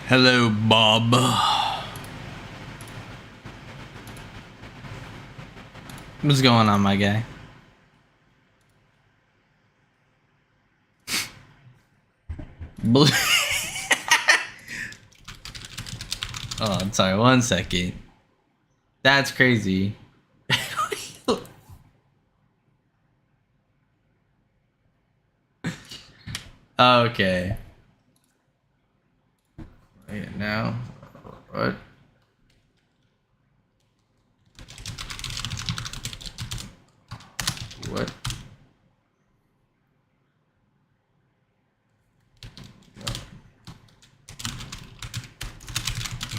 Hello, Bob. What's going on, my guy? Blue. Oh, I'm sorry. 1 second. That's crazy. Okay. Wait, now. What? What?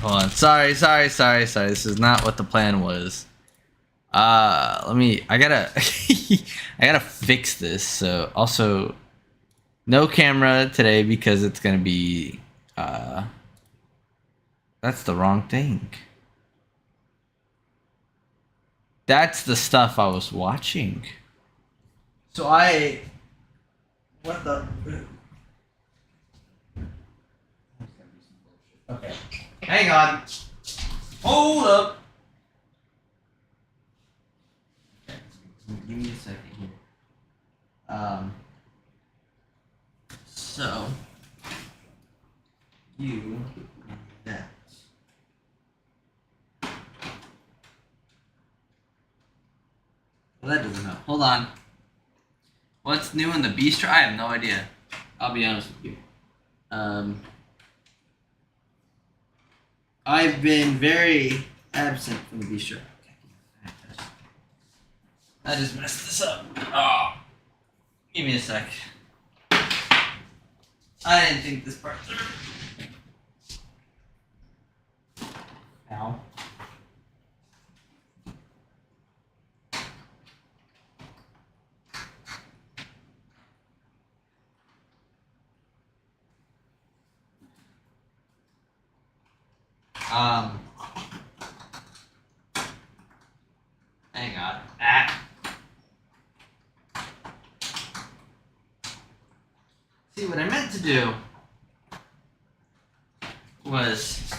Hold on. Sorry. This is not what the plan was. I gotta I gotta fix this. So also no camera today because it's gonna be that's the wrong thing. That's the stuff I was watching. So what the Okay. Hang on. Hold up. Okay. Give me a second here. So you that. Well, that doesn't help. Hold on. What's new in the bistro? I have no idea. I'll be honest with you. I've been very absent from the bistro. I just messed this up. Oh, give me a sec. I didn't think this part through. Ow. See, what I meant to do was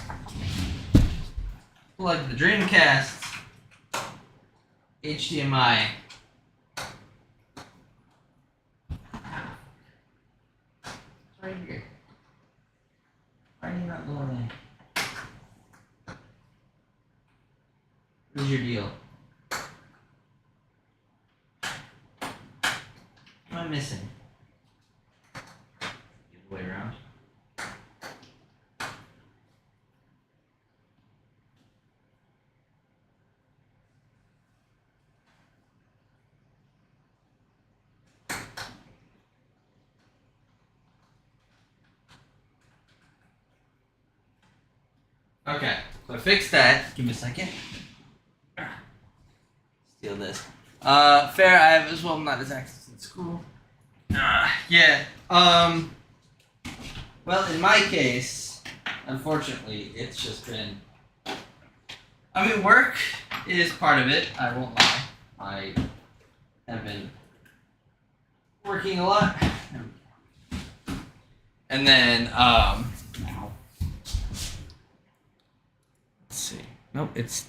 plug the Dreamcast HDMI right here. Why are you not going in? What's your deal? What am I missing? The other way around. Okay, so I fixed that. Give me a second. Steal this. Fair, I have as well not as access in school. Yeah. Well, in my case, unfortunately, it's just been. I mean, work is part of it. I won't lie. I have been working a lot. And then, let's see. Nope, it's.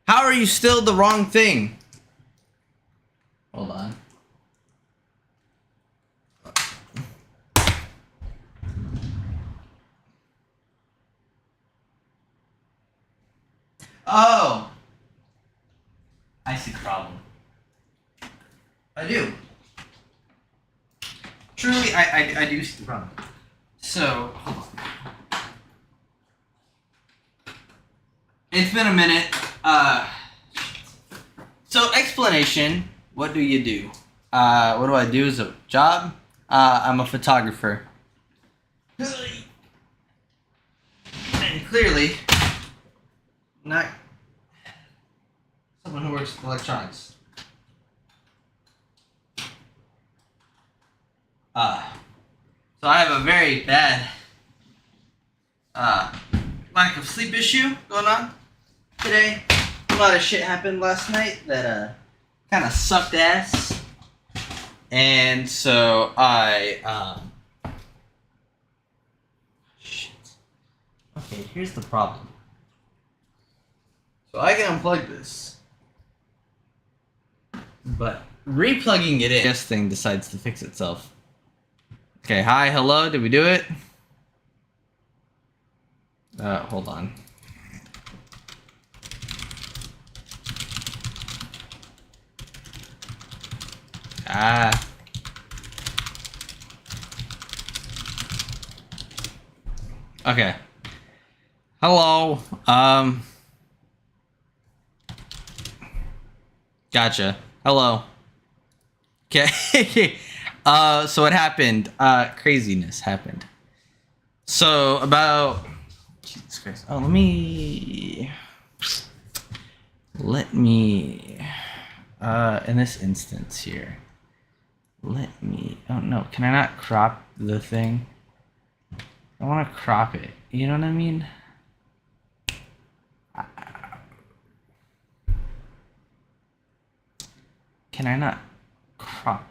How are you still the wrong thing? Hold on. Oh! I see the problem. I do. Truly, I do see the problem. So, hold on. It's been a minute. So explanation, what do you do? What do I do as a job? I'm a photographer. And clearly, not someone who works with electronics. So I have a very bad lack of sleep issue going on today. A lot of shit happened last night that kind of sucked ass, and so I shit. Okay, here's the problem. So I can unplug this, but replugging it in, this thing decides to fix itself. Okay, hi, hello, did we do it? Hold on. Okay. Hello, gotcha. Hello. Okay. So what happened? Craziness happened. So about Jesus Christ. Oh, let me in this instance here. Oh no, can I not crop the thing? I want to crop it. You know what I mean? Can I not crop?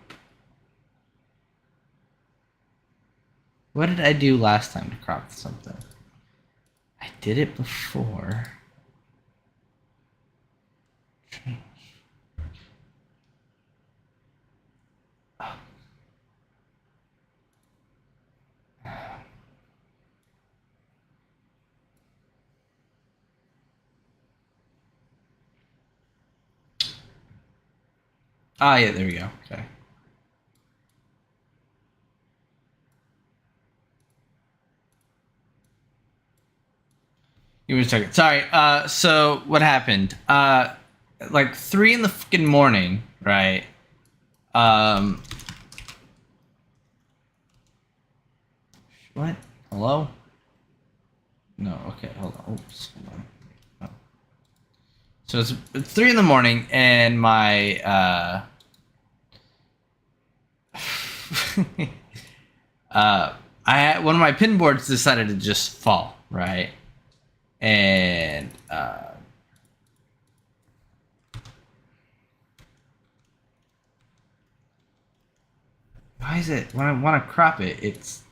What did I do last time to crop something? I did it before. Change. Ah, yeah, there we go. Okay. Give me a second. Sorry. So what happened? Like 3 in the fucking morning, right? What? Hello? No. Okay. Hold on. Oops. Hold on. Oh. So it's 3 in the morning, and my one of my pin boards decided to just fall, right? And Why is it when I want to crop it? It's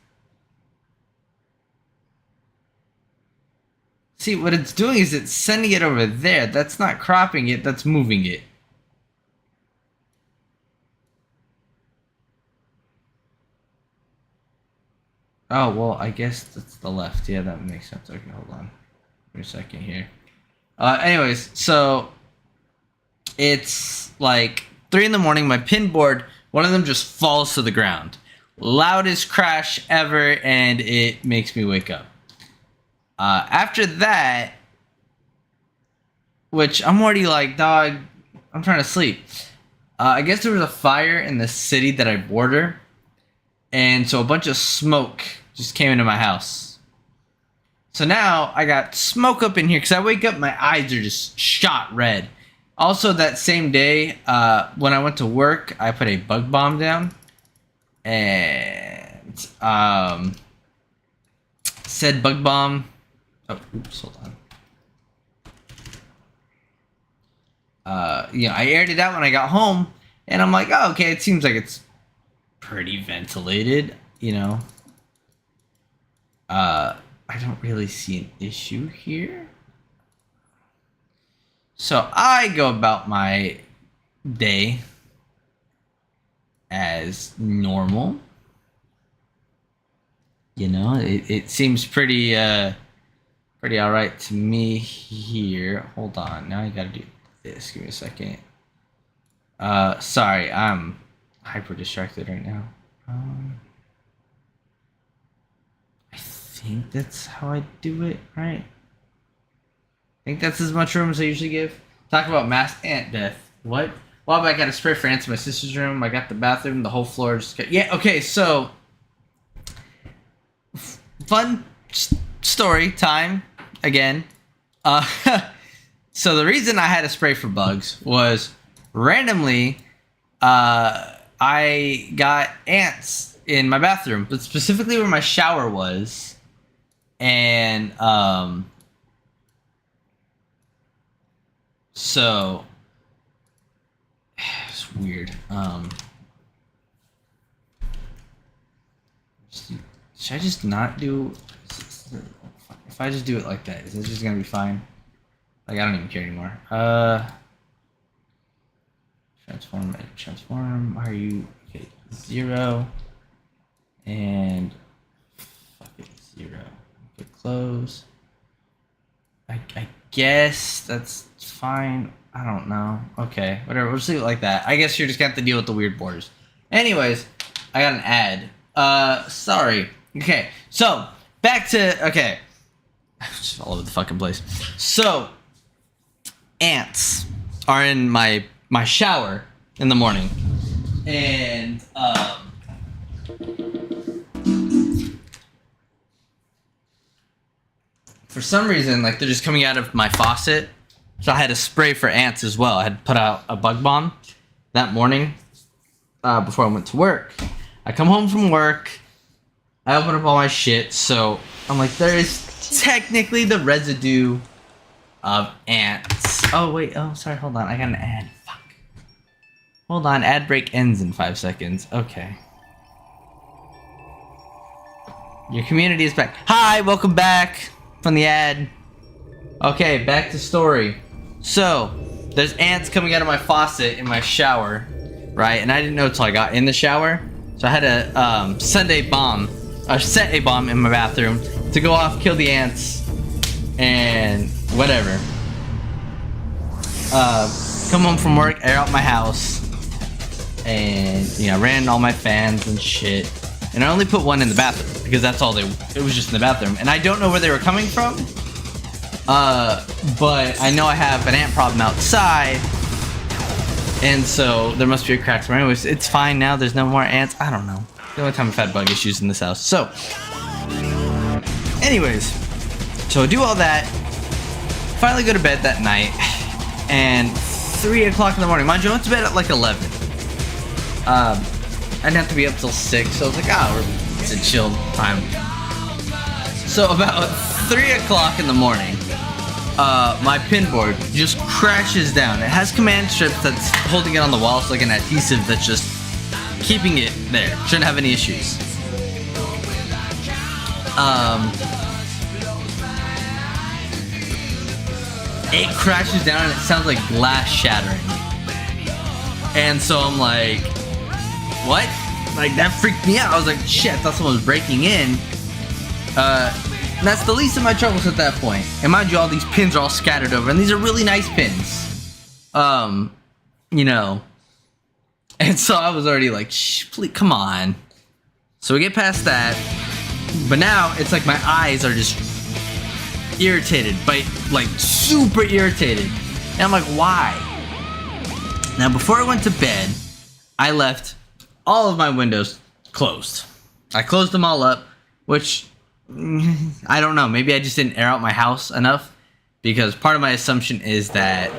see what it's doing is it's sending it over there. That's not cropping it. That's moving it. Oh, well, I guess that's the left. Yeah, that makes sense. Okay, hold on. Give me a second here. Anyways, so it's like 3 in the morning. My pin board, one of them just falls to the ground. Loudest crash ever, and it makes me wake up. After that, which I'm already like, dog, I'm trying to sleep. I guess there was a fire in the city that I border. And so a bunch of smoke just came into my house. So now I got smoke up in here because I wake up, my eyes are just shot red. Also, that same day, when I went to work, I put a bug bomb down. And said bug bomb. Oh, oops, hold on. I aired it out when I got home. And I'm like, oh, okay, it seems like it's pretty ventilated, I don't really see an issue here. So I go about my day as normal. It seems pretty all right to me here. Hold on, now I gotta do this. Give me a second. Sorry, I'm hyper distracted right now. I think that's how I do it, right? I think that's as much room as I usually give. Talk about mass ant death. What? Well, I got a spray for ants in my sister's room. I got the bathroom, the whole floor just got... Yeah, okay, so... Fun story time, again. So the reason I had to spray for bugs was randomly... I got ants in my bathroom, but specifically where my shower was. And, so, it's weird. Should I just not do, if I just do it like that, is it just gonna be fine? Like, I don't even care anymore. Transform, are you, okay, 0, and, fuck it, 0, okay, close, I guess that's fine, I don't know, okay, whatever, we'll just leave it like that. I guess you're just gonna have to deal with the weird borders. Anyways, I got an ad, sorry, okay, so, back to, okay, just all over the fucking place. So, ants are in my shower in the morning, and for some reason, like, they're just coming out of my faucet, so I had to spray for ants as well. I had put out a bug bomb that morning before I went to work. I come home from work, I open up all my shit, so I'm like, there is technically the residue of ants. Oh wait, oh sorry, hold on, I got an ad. Hold on, ad break ends in 5 seconds. Okay. Your community is back. Hi, welcome back from the ad. Okay, back to story. So, there's ants coming out of my faucet in my shower, right? And I didn't know until I got in the shower. So I had to set a bomb in my bathroom to go off, kill the ants, and whatever. Come home from work, air out my house. And ran all my fans and shit, and I only put one in the bathroom because that's all it was, just in the bathroom, and I don't know where they were coming from, but I know I have an ant problem outside, and so there must be a crack somewhere. Anyways, it's fine now, there's no more ants. I don't know, the only time I've had bug issues in this house. So anyways, so I do all that, finally go to bed that night, and 3 o'clock in the morning, mind you, I went to bed at like 11. I didn't have to be up till 6, so I was like, it's a chill time. So about 3 o'clock in the morning, my pin board just crashes down. It has command strips that's holding it on the wall. It's like an adhesive that's just keeping it there. Shouldn't have any issues. It crashes down and it sounds like glass shattering. And so I'm like, what? Like, that freaked me out. I was like, shit, I thought someone was breaking in. That's the least of my troubles at that point. And mind you, all these pins are all scattered over, and these are really nice pins. You know. And so I was already like, shh, please, come on. So we get past that. But now, it's like my eyes are just irritated, but like super irritated. And I'm like, why? Now, before I went to bed, I left all of my windows closed. I closed them all up, which, I don't know, maybe I just didn't air out my house enough, because part of my assumption is that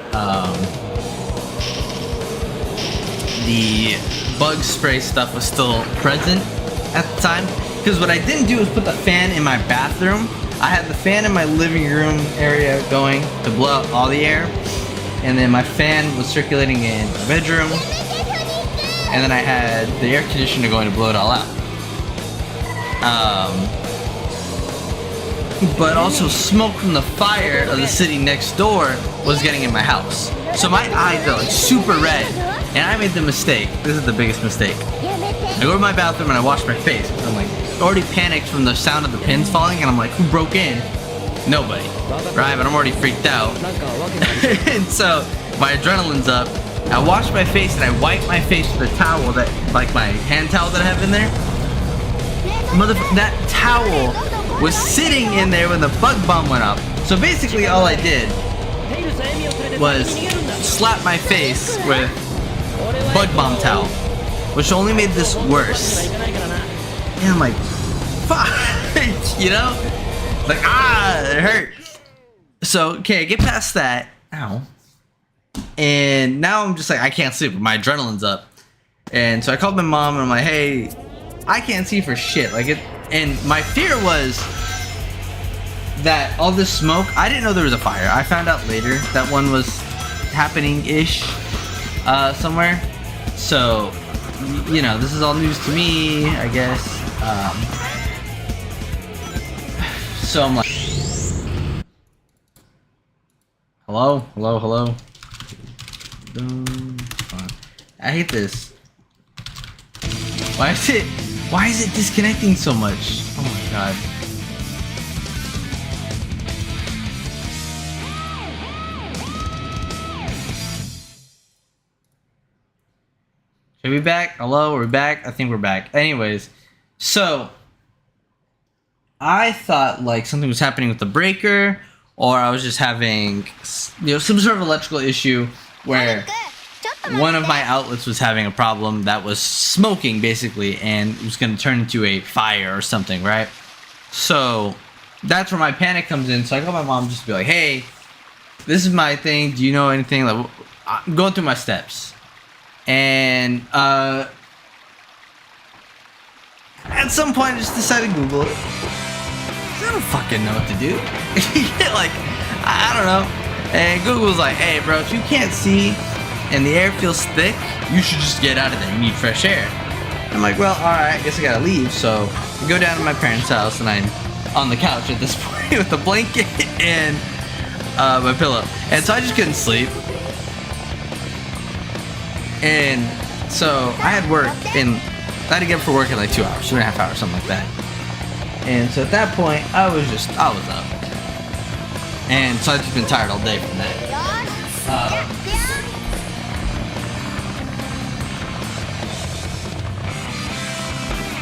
the bug spray stuff was still present at the time. Because what I didn't do was put the fan in my bathroom. I had the fan in my living room area going to blow out all the air, and then my fan was circulating in my bedroom, and then I had the air conditioner going to blow it all out. But also smoke from the fire of the city next door was getting in my house. So my eyes are like super red, and I made the mistake. This is the biggest mistake. I go to my bathroom and I wash my face. I'm like already panicked from the sound of the pins falling, and I'm like, who broke in? Nobody, right? But I'm already freaked out. And so my adrenaline's up. I wash my face and I wipe my face with a towel, that, like my hand towel that I have in there. That towel was sitting in there when the bug bomb went up. So basically all I did was slap my face with bug bomb towel, which only made this worse. And I'm like, fuck, you know? Like, it hurt. So, okay, I get past that. Ow. And now I'm just like, I can't sleep. My adrenaline's up. And so I called my mom and I'm like, hey, I can't see for shit. Like, and my fear was that all this smoke, I didn't know there was a fire. I found out later that one was happening-ish somewhere. So, you know, this is all news to me, I guess. So I'm like, hello? I hate this. Why is it disconnecting so much? Oh my god. Are we back? Hello, are we back? I think we're back. Anyways, so I thought like something was happening with the breaker, or I was just having, you know, some sort of electrical issue where one of my outlets was having a problem that was smoking basically, and it was going to turn into a fire or something, right? So that's where my panic comes in. So I call my mom just to be like, hey, this is my thing. Do you know anything? Like, I'm going through my steps. And at some point I just decided to Google it. I don't fucking know what to do. Like, I don't know. And Google's like, hey bro, if you can't see and the air feels thick, you should just get out of there. You need fresh air. I'm like, well, alright, I guess I gotta leave. So I go down to my parents' house, and I'm on the couch at this point with a blanket and my pillow. And so I just couldn't sleep. And so I had work, and I had to get up for work in like 2 hours, 2.5 hours, something like that. And so at that point, I was up. And so I've just been tired all day from that.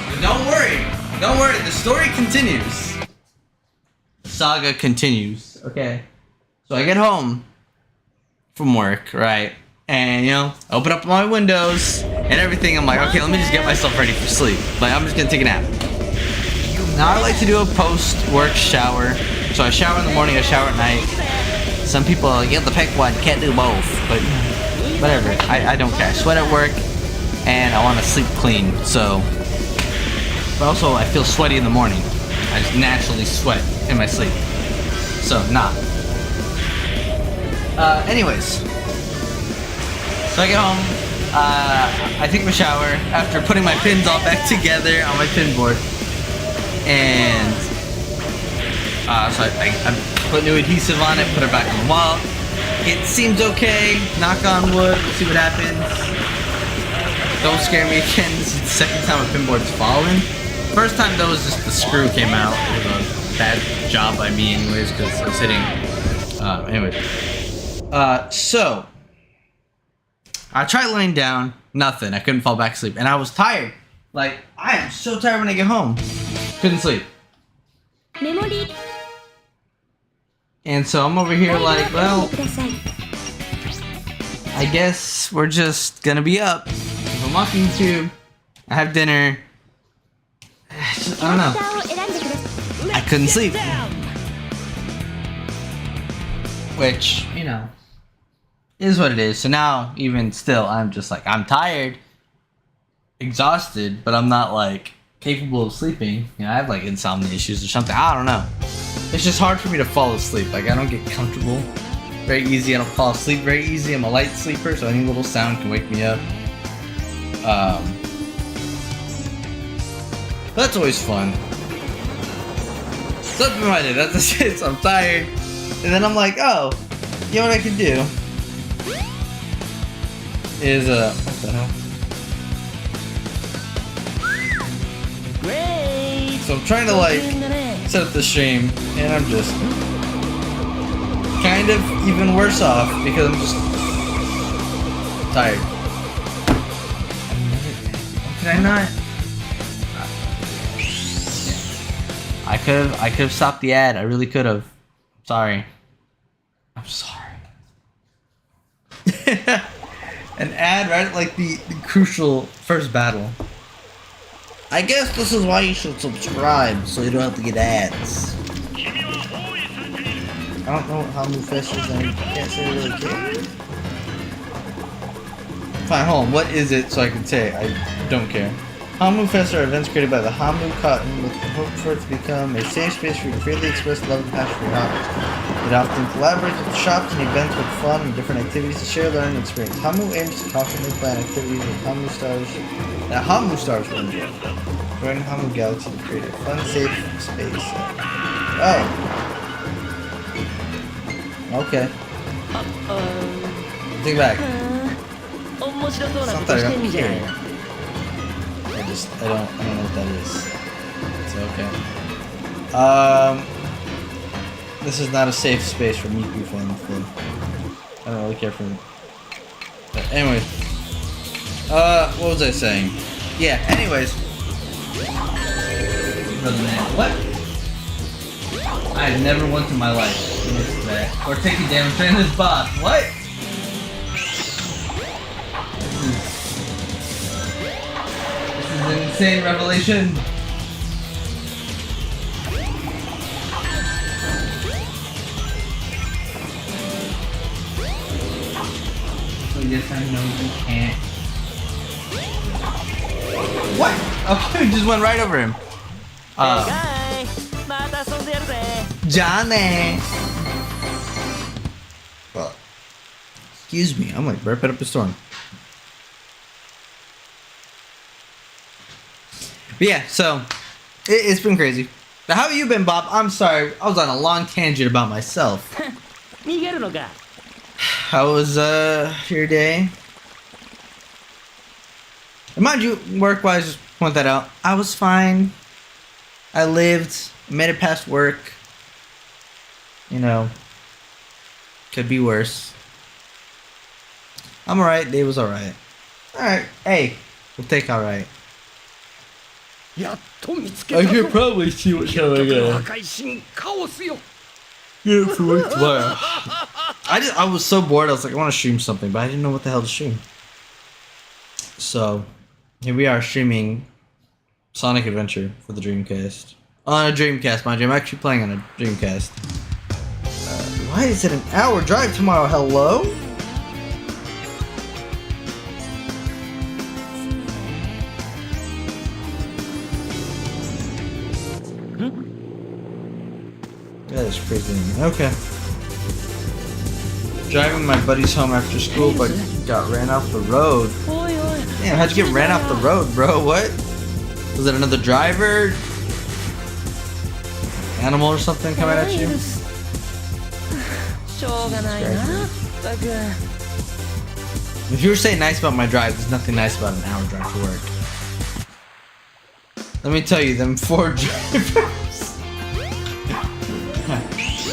But don't worry, the story continues. The saga continues, okay? So I get home from work, right? And, you know, open up my windows and everything. I'm like, okay, let me just get myself ready for sleep. Like, I'm just gonna take a nap. Now, I like to do a post-work shower. So I shower in the morning, I shower at night. Some people are like, you have to pick one, can't do both. But, whatever, I don't care. I sweat at work, and I want to sleep clean, so. But also, I feel sweaty in the morning. I just naturally sweat in my sleep. So, nah. Anyways. So I get home, I take my shower after putting my pins all back together on my pin board. And so I put new adhesive on it, put it back on the wall. It seems okay. Knock on wood. We'll see what happens. Don't scare me again. This is the second time a pin board's fallen. First time though was just the screw came out. It was a bad job by me anyways because I was hitting. So I tried laying down. Nothing. I couldn't fall back asleep. And I was tired. Like, I am so tired when I get home. Couldn't sleep. And so I'm over here like, well, I guess we're just gonna be up. I'm watching YouTube. I have dinner. I don't know. I couldn't sleep. Which, you know, is what it is. So now, even still, I'm just like, I'm tired, exhausted, but I'm not like capable of sleeping. You know, I have like insomnia issues or something. I don't know. It's just hard for me to fall asleep. Like, I don't get comfortable very easy. I don't fall asleep very easy. I'm a light sleeper, so any little sound can wake me up. That's always fun. So that's what I did. That's it. So I'm tired. And then I'm like, oh, you know what I can do? Is, what the hell? So I'm trying to, like, set up the stream, and I'm just kind of even worse off because I'm just tired. Can I not? I could have stopped the ad. I really could have. Sorry. I'm sorry. An ad right at like the crucial first battle. I guess this is why you should subscribe, so you don't have to get ads. I don't know how Hamu Fest is. I can't say I really care. Fine, hold on. What is it so I can say I don't care? Hamu Fest are events created by the Hamu Cotton with the hope for it to become a safe space for you to freely express love and passion for your hobbies. It often collaborates with shops and events with fun and different activities to share, learn, and experience. Hamu aims to constantly plan activities with Hamu stars that Hamu stars will enjoy. Join Hamu Galaxy to create a fun, safe space. Oh. Okay. Take it back. It's not that I don't care. I don't know what that is. So okay. This is not a safe space for Miku fans, though. I don't really care for them. But anyways. What was I saying? Yeah, anyways. What? I have never once in my life missed that. Or taken damage during this boss. What? This is an insane revelation. So yes, I know you can't. What? Okay, we just went right over him. Johnny. Well, excuse me, I'm like burping up a storm. But yeah, so it's been crazy. Now, how have you been, Bob? I'm sorry, I was on a long tangent about myself. How was your day? And mind you, work-wise, just point that out. I was fine. I lived, made it past work. You know, could be worse. I'm alright. Day was alright. Alright. Hey, we'll take alright. I should probably see what's going on. Yeah, for work tomorrow. I was so bored. I was like, I want to stream something, but I didn't know what the hell to stream. So, here we are streaming Sonic Adventure for the Dreamcast. On a Dreamcast, mind you. I'm actually playing on a Dreamcast. Why is it an hour drive tomorrow? Hello? That is crazy. Okay. Driving my buddies home after school, but got ran off the road. Damn, how'd you get ran off the road, bro? What? Was it another driver? Animal or something coming at you? If you were saying nice about my drive, there's nothing nice about an hour drive to work. Let me tell you, them 4 drivers.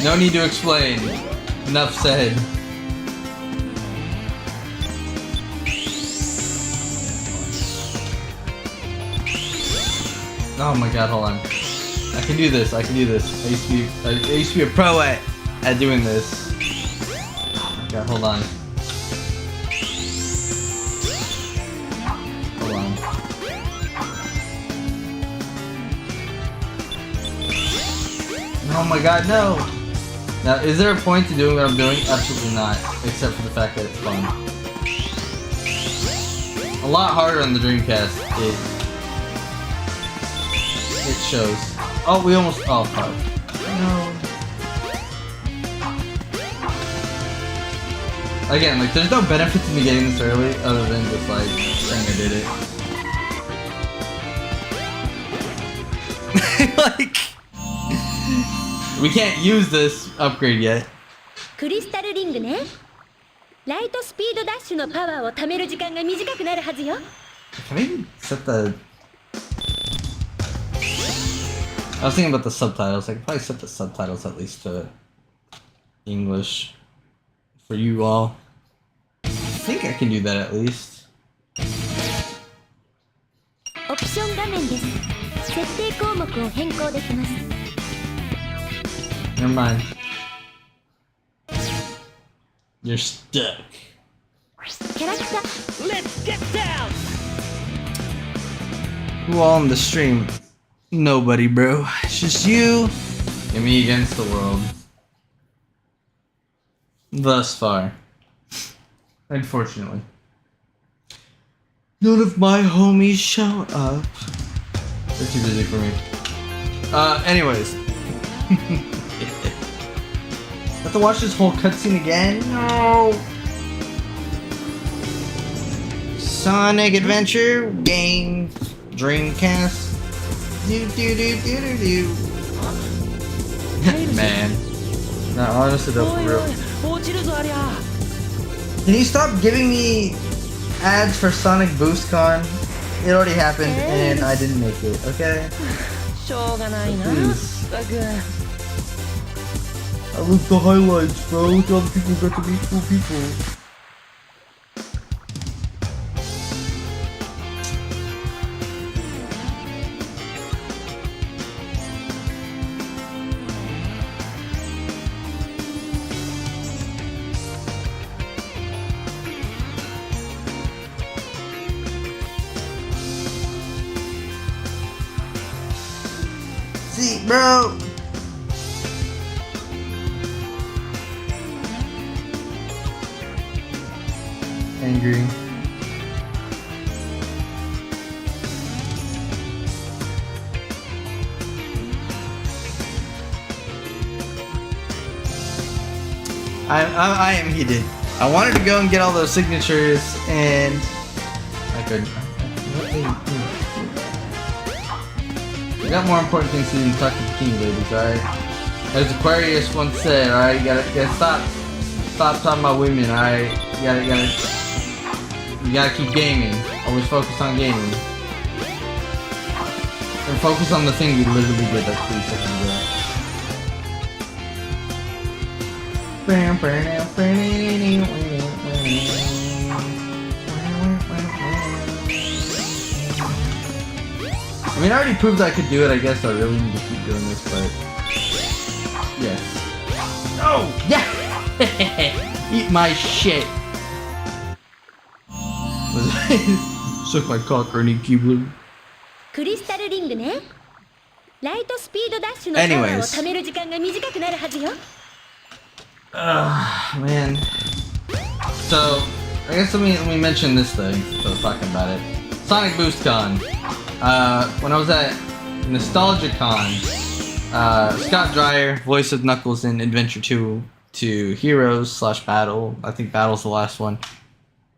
No need to explain. Enough said. Oh my god, hold on. I can do this, I can do this. I used to be a pro at doing this. Oh my god, hold on. Hold on. Oh my god, no! Now, is there a point to doing what I'm doing? Absolutely not. Except for the fact that it's fun. A lot harder on the Dreamcast. It shows. Oh, we almost. Oh, fuck. No. Again, like, there's no benefit to me getting this early other than just, like, saying I did it. Like, we can't use this upgrade yet. クリスタルリングね。ライトスピードダッシュのパワーを貯める時間が短くなるはずよ。Can we set the... I was thinking about the subtitles. I could probably set the subtitles at least to English for you all. I think I can do that at least. オプション画面です。設定項目を変更できます。Never mind. You're stuck. キャラクター。Let's get down. Who all on the stream? Nobody, bro. It's just you and me against the world. Thus far. Unfortunately. None of my homies show up. They're too busy for me. Anyways. Have to watch this whole cutscene again? No! Sonic Adventure game Dreamcast. Man. No, honestly though, for real. Can you stop giving me ads for Sonic Boost Con? It already happened and I didn't make it, okay? So please. I looked the highlights, bro. Look at all the people who got to meet cool people. See, bro. Angry. I am heated. I wanted to go and get all those signatures, and I couldn't. I got more important things to do than talk to bikini ladies, alright? As Aquarius once said, alright, you gotta stop talking about women, alright? You gotta keep gaming. Always focus on gaming. And focus on the thing you literally did like 3 seconds ago. I mean, I already proved I could do it. I guess I really need to keep doing this, but yes. Oh yeah! Eat my shit. Suck my cock, Ernie Keebler. クリスタルリングね。ライトスピードダッシュのパワーを貯める時間が短くなるはずよ。Man. So, I guess let me mention this thing. So I was talking about it. Sonic Boost Con. When I was at NostalgiaCon, Scott Dreyer, voice of Knuckles in Adventure 2 to Heroes / Battle. I think Battle's the last one.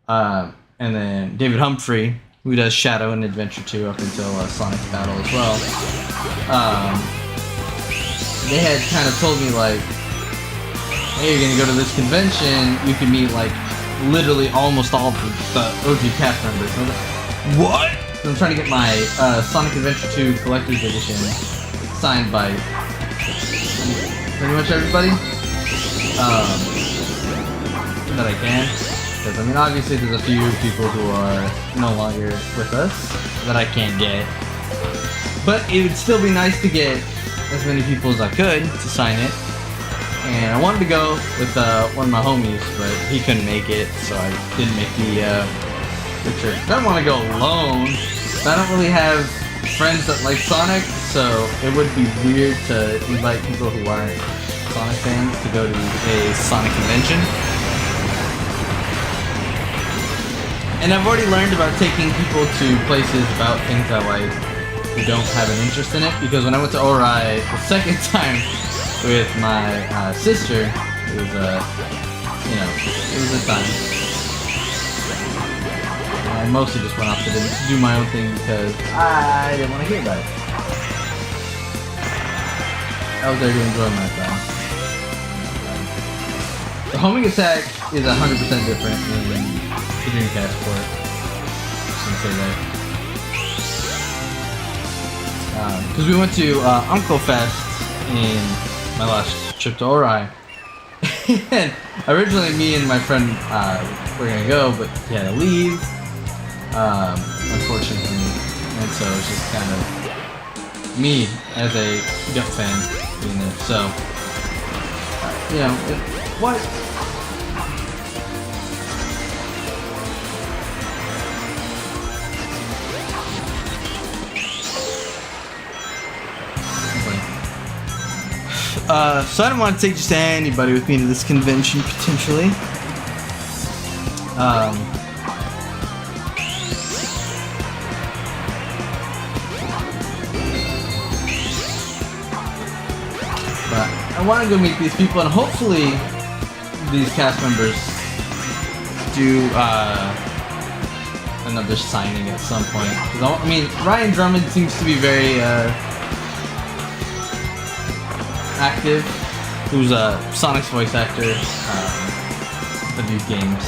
And then David Humphrey, who does Shadow and Adventure 2 up until Sonic's Battle as well. They had kind of told me like, hey, you're gonna go to this convention, you can meet like literally almost all of the OG cast members. And I was like, what? So I'm trying to get my Sonic Adventure 2 Collector's Edition signed by pretty much everybody that I can. Because I mean, obviously there's a few people who are no longer with us that I can't get. But it would still be nice to get as many people as I could to sign it. And I wanted to go with one of my homies, but he couldn't make it, so I didn't make the trip. I don't want to go alone. I don't really have friends that like Sonic, so it would be weird to invite people who aren't Sonic fans to go to a Sonic convention. And I've already learned about taking people to places about things I like who don't have an interest in it, because when I went to Ori the second time with my sister, it was you know, it was a time. I mostly just went off to do my own thing because I didn't want to hear about it. I was there to enjoy myself. The homing attack is 100% different than the Dreamcast port. Just gonna say that. Because we went to Uncle Fest in my last trip to Ori. And originally me and my friend were gonna go, but he had to leave, unfortunately. And so it's just kind of me as a Gut fan being there. So, you know, what? So I didn't want to take just anybody with me to this convention, potentially. But I want to go meet these people, and hopefully these cast members do another signing at some point. 'Cause I mean, Ryan Drummond seems to be very active, who's Sonic's voice actor for these games.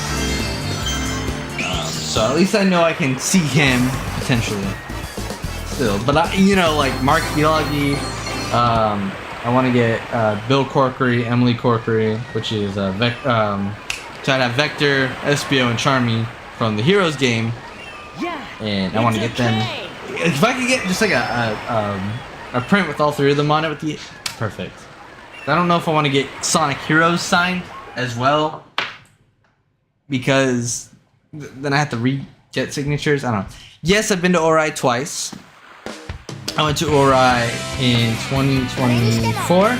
So at least I know I can see him potentially still. But you know, like Mark Biagi, I want to get Bill Corkery, Emily Corkery, which is so I'd have Vector, Espio, and Charmy from the Heroes game, and I want to get them. If I could get just like a print with all three of them on it, with the perfect. I don't know if I want to get Sonic Heroes signed as well, because then I have to re-get signatures. I don't know. Yes, I've been to Ori twice. I went to Ori in 2024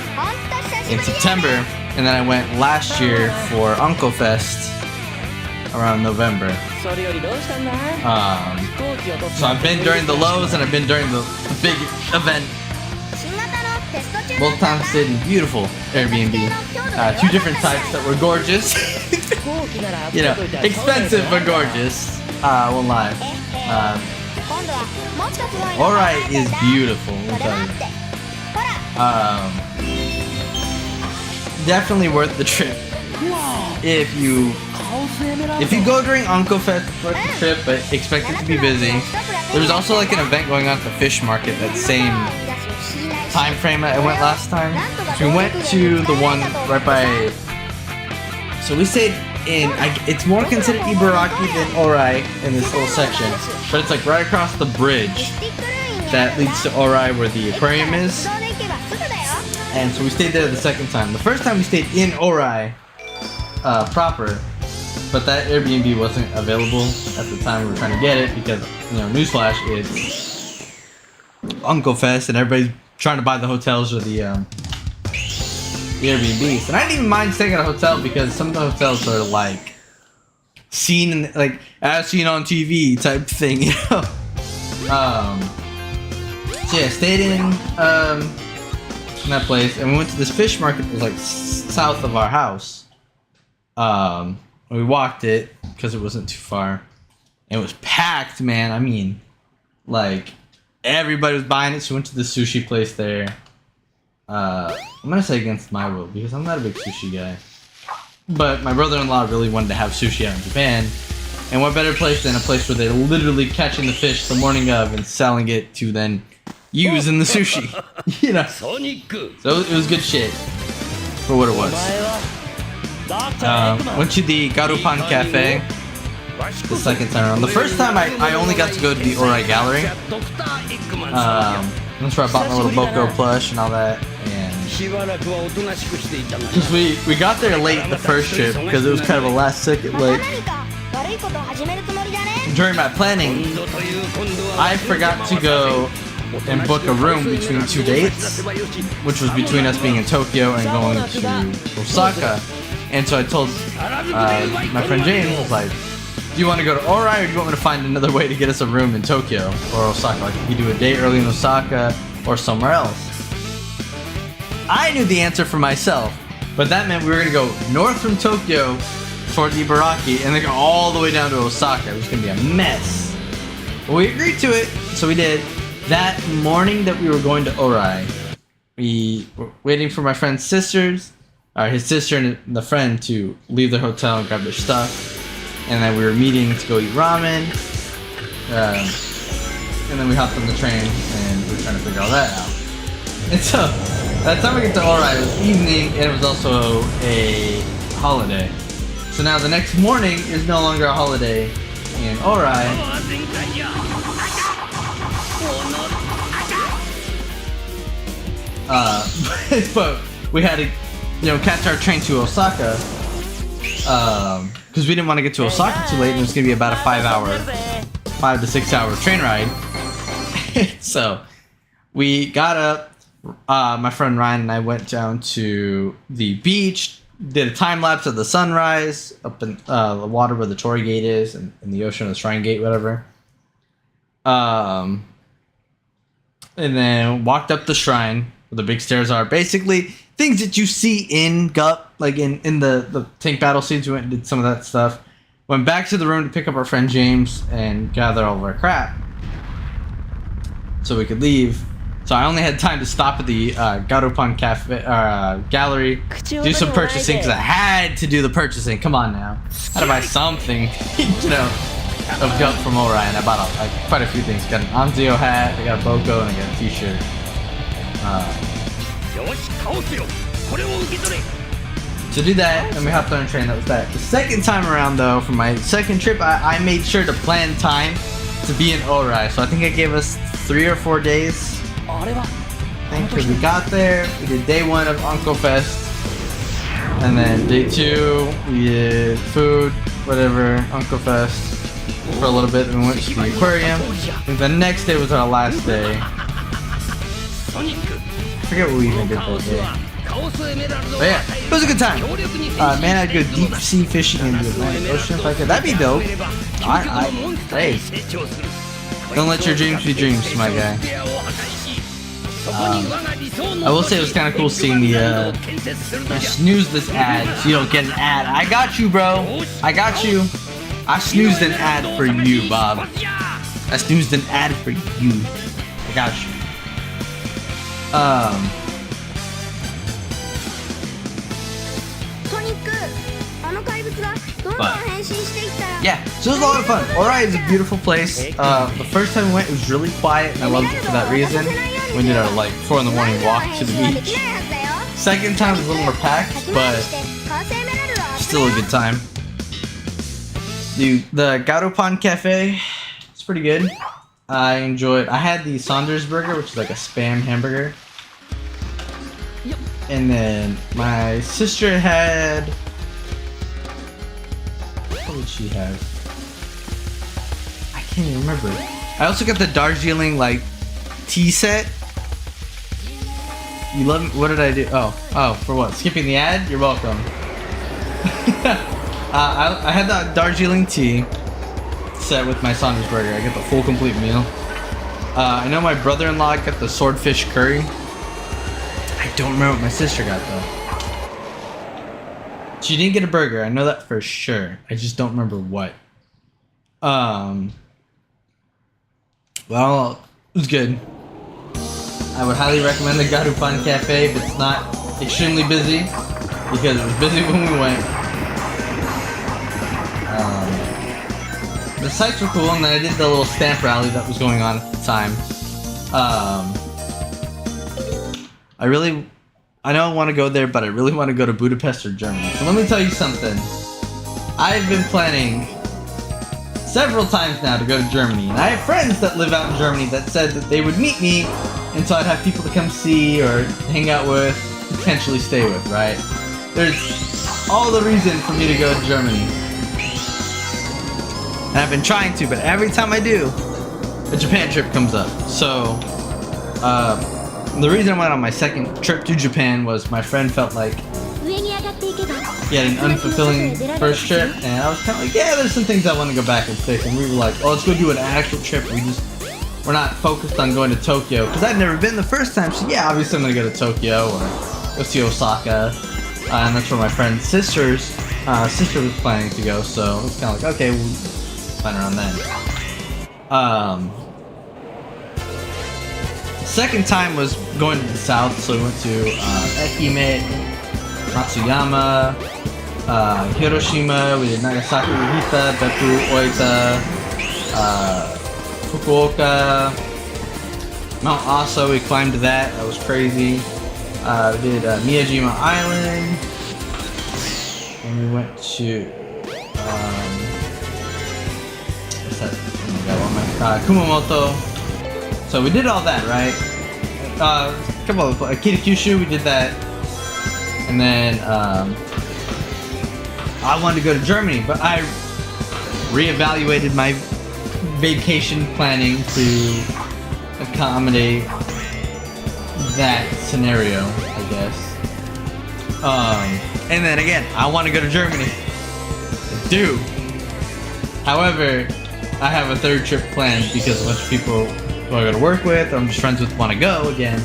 in September, and then I went last year for Uncle Fest around November. So I've been during the lows and I've been during the big event. Both times stayed in beautiful Airbnb. Two different types that were gorgeous. You know, expensive but gorgeous. Won't lie. Ori is beautiful, let me tell you. Definitely worth the trip. If you go during Uncle Fest, worth the trip, but expect it to be busy. There's also like an event going on at the fish market that same time frame I went last time. So we went to the one right by. So we stayed in. It's more considered Ibaraki than Ori in this whole section, but it's like right across the bridge that leads to Ori where the aquarium is. And so we stayed there the second time. The first time we stayed in Ori proper, but that Airbnb wasn't available at the time we were trying to get it because, you know, newsflash, it's Uncle Fest and everybody's trying to buy the hotels or the Airbnbs. And I didn't even mind staying at a hotel because some of the hotels are like seen in, like as seen on TV type thing, you know. So yeah, stayed in that place, and we went to this fish market that was like south of our house. We walked it because it wasn't too far, and it was packed, man. I mean, like everybody was buying it. So we went to the sushi place there. I'm gonna say against my will because I'm not a big sushi guy. But my brother-in-law really wanted to have sushi out in Japan. And what better place than a place where they're literally catching the fish the morning of and selling it to then use in the sushi. You know? So it was good shit for what it was. Went to the Garupan Cafe the second time around. The first time I only got to go to the Orai Gallery. That's where I bought my little Boko plush and all that. And because we got there late the first trip because it was kind of a last second late. During my planning, I forgot to go and book a room between two dates, which was between us being in Tokyo and going to Osaka. And so I told my friend James, I was like, do you want to go to Orai or do you want me to find another way to get us a room in Tokyo or Osaka? Like you could do a day early in Osaka or somewhere else. I knew the answer for myself, but that meant we were going to go north from Tokyo toward Ibaraki and then go all the way down to Osaka. It was going to be a mess. But we agreed to it, so we did. That morning that we were going to Orai, we were waiting for my friend's sisters, his sister and the friend to leave their hotel and grab their stuff. And then we were meeting to go eat ramen. And then we hopped on the train and we were trying to figure all that out. And so, by the time we get to Orai, it was evening and it was also a holiday. So now the next morning is no longer a holiday in Orai. But we had to, catch our train to Osaka. Because we didn't want to get to Osaka too late, and it was going to be about a 5 to 6 hour train ride. So we got up. My friend Ryan and I went down to the beach, did a time lapse of the sunrise up in the water where the Torii Gate is, and in the ocean, the Shrine Gate, whatever. And then walked up the shrine where the big stairs are. Basically, things that you see in GUP, like in the tank battle scenes. We went and did some of that stuff. Went back to the room to pick up our friend James and gather all of our crap so we could leave. So I only had time to stop at the Garupan Cafe Gallery, do some purchasing because I had to do the purchasing. Come on now, I had to buy something, of GUP from Orai, and I bought quite a few things. Got an Anzio hat, I got a Boko, and I got a T-shirt. To do that, and we hopped on a train. That was that. The second time around, though, for my second trip, I made sure to plan time to be in Orai. So I think I gave us 3 or 4 days. Because we got there, we did day 1 of Uncle Fest, and then day 2 we did food, whatever, Uncle Fest for a little bit, and we went to the aquarium. And the next day was our last day. I forget what we even did that day. But yeah, it was a good time. Man, I'd go deep sea fishing in the Atlantic Ocean if I could. That'd be dope. Hey, don't let your dreams be dreams, my guy. I will say it was kind of cool seeing the snooze this ad so you don't get an ad. I got you, bro. I got you. I snoozed an ad for you, Bob. I snoozed an ad for you. I got you. But yeah, so it was a lot of fun. Orai is a beautiful place. The first time we went, it was really quiet, and I loved it for that reason. We did our 4 in the morning walk to the beach. Second time was a little more packed, but still a good time. The Garupan Cafe, it's pretty good. I had the Saunders burger, which is like a Spam hamburger. And then my sister had, what did she have? I can't even remember. I also got the Darjeeling tea set. You love me? What did I do? Oh, for what? Skipping the ad? You're welcome. I had the Darjeeling tea set with my Saunders burger. I get the full complete meal. I know my brother-in-law got the swordfish curry. I don't remember what my sister got though. She didn't get a burger. I know that for sure. I just don't remember what. Well, it was good. I would highly recommend the Garupan Cafe if it's not extremely busy, because it was busy when we went. The sites were cool, and then I did the little stamp rally that was going on at the time. I know I want to go there, but I really want to go to Budapest or Germany. So let me tell you something. I've been planning several times now to go to Germany, and I have friends that live out in Germany that said that they would meet me, and so I'd have people to come see or hang out with, potentially stay with, right? There's all the reason for me to go to Germany. And I've been trying to, but every time I do, a Japan trip comes up. So, the reason I went on my second trip to Japan was my friend felt like he had an unfulfilling first trip, and I was kind of like, yeah, there's some things I want to go back and fix. And we were like, oh, let's go do an actual trip. We're not focused on going to Tokyo, because I'd never been the first time. So yeah, obviously I'm gonna go to Tokyo or go see Osaka, and that's where my friend's sister was planning to go. So it's kind of like, okay, we'll plan around then. Second time was going to the south, so we went to Ehime, Matsuyama, Hiroshima. We did Nagasaki, Hita, Beppu, Oita, Fukuoka, Mount Aso. We climbed that. That was crazy. We did Miyajima Island, and we went to what's that? Oh my God, Kumamoto. So we did all that, right? Couple of Kitakyushu, we did that, and then I wanted to go to Germany, but I reevaluated my vacation planning to accommodate that scenario, I guess. And then again, I want to go to Germany. I do. However, I have a third trip planned because a bunch of people who I go to work with, or I'm just friends with, want to go again.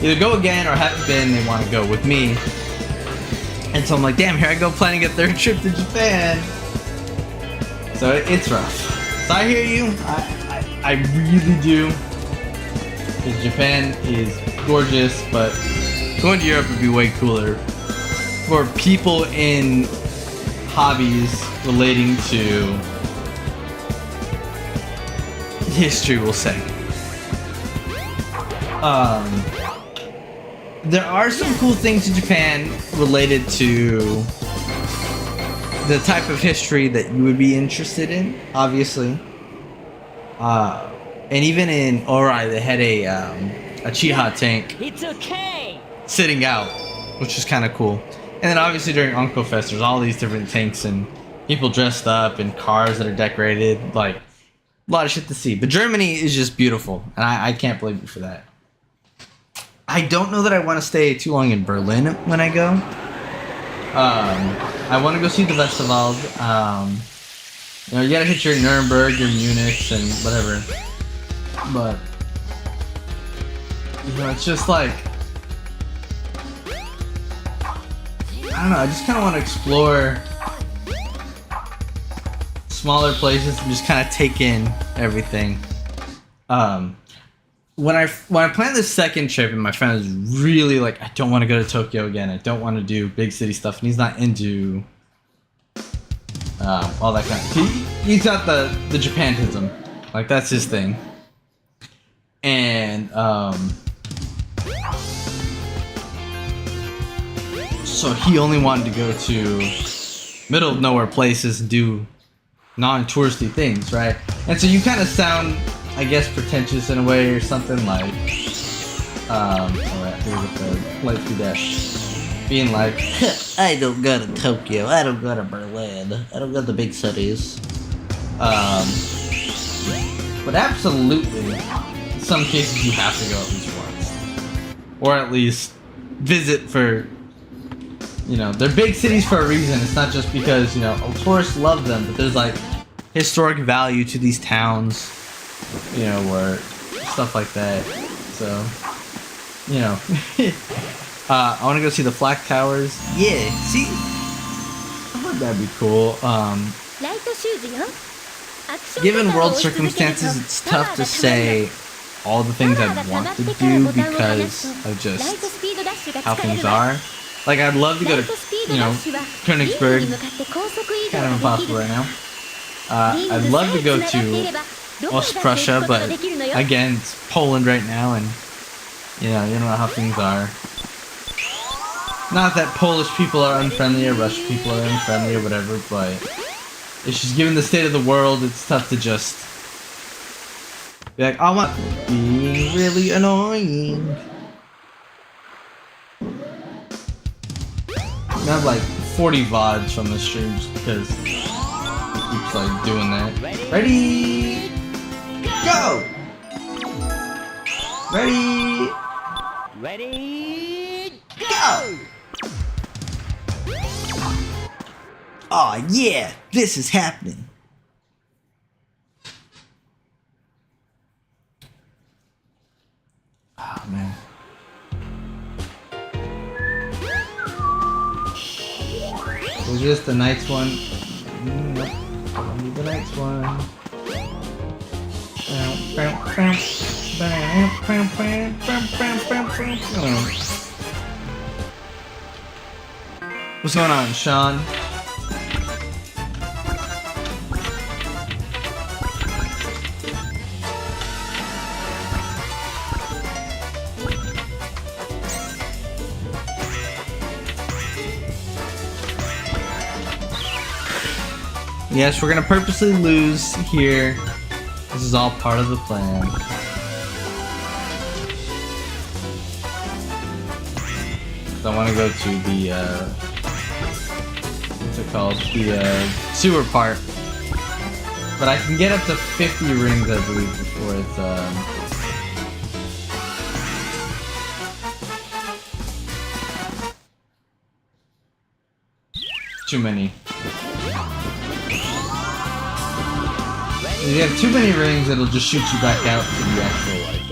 Either go again or haven't been, they want to go with me. And so I'm like, damn, here I go planning a third trip to Japan. So it's rough. So I hear you. I really do. Because Japan is gorgeous, but going to Europe would be way cooler for people in hobbies relating to history, we'll say. There are some cool things in Japan related to the type of history that you would be interested in, obviously. And even in Orai, they had a Chiha tank sitting out, which is kind of cool. And then obviously during Onko Fest, there's all these different tanks and people dressed up and cars that are decorated, like a lot of shit to see. But Germany is just beautiful, and I can't blame you for that. I don't know that I want to stay too long in Berlin when I go. I want to go see the Westerwald. You know, you gotta hit your Nuremberg, your Munich, and whatever. But you know, it's just like, I don't know. I just kind of want to explore smaller places and just kind of take in everything. When I planned this second trip, and my friend was really like, I don't want to go to Tokyo again. I don't want to do big city stuff, and he's not into all that kind of. He's got the Japantism, like that's his thing. And so he only wanted to go to middle of nowhere places and do non-touristy things, right? And so you kind of sound, I guess, pretentious in a way or something like, alright, here with the light through that, being like, I don't go to Tokyo, I don't go to Berlin, I don't go to the big cities. But absolutely, in some cases you have to go at least once, or at least visit for, you know, they're big cities for a reason. It's not just because, you know, tourists love them, but there's like historic value to these towns, you know, or stuff like that. So, you know, I want to go see the Flak Towers. Yeah, see, I thought that'd be cool. given world circumstances, it's tough to say all the things I'd want to do because of just how things are. Like, I'd love to go to, you know, Königsberg. Kind of impossible right now. I'd love to go to West Prussia, but again, it's Poland right now, and you don't know how things are. Not that Polish people are unfriendly or Russian people are unfriendly or whatever, but it's just given the state of the world, it's tough to just be like, I want being really annoying. I have like 40 VODs from the stream just because it keeps like doing that. Ready? Go! Ready? Ready? Go! Aw, yeah, this is happening. Oh, man. Was this the next one? Nope. Only the next one. What's going on, Sean? Yes, we're gonna purposely lose here. This is all part of the plan. So I want to go to the what's it called? The sewer part. But I can get up to 50 rings, I believe, before it's too many. If you have too many rings, it'll just shoot you back out to the actual, like,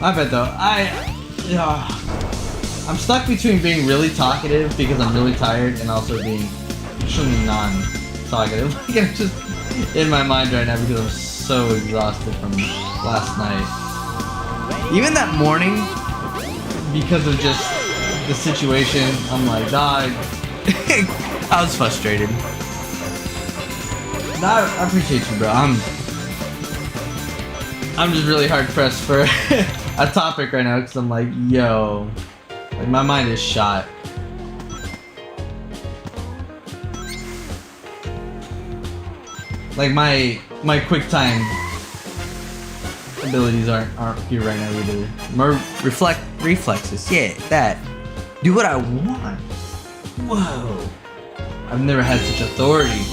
I bet though, I'm stuck between being really talkative because I'm really tired and also being extremely non-talkative. Like, I'm just in my mind right now because I'm so exhausted from last night. Even that morning, because of just the situation, I'm like, dog, I was frustrated. Nah, I appreciate you, bro. I'm just really hard pressed for a topic right now because I'm like, yo, like my mind is shot. Like my quick time abilities aren't here right now either. My reflexes, yeah, that. Do what I want. Whoa. I've never had such authority.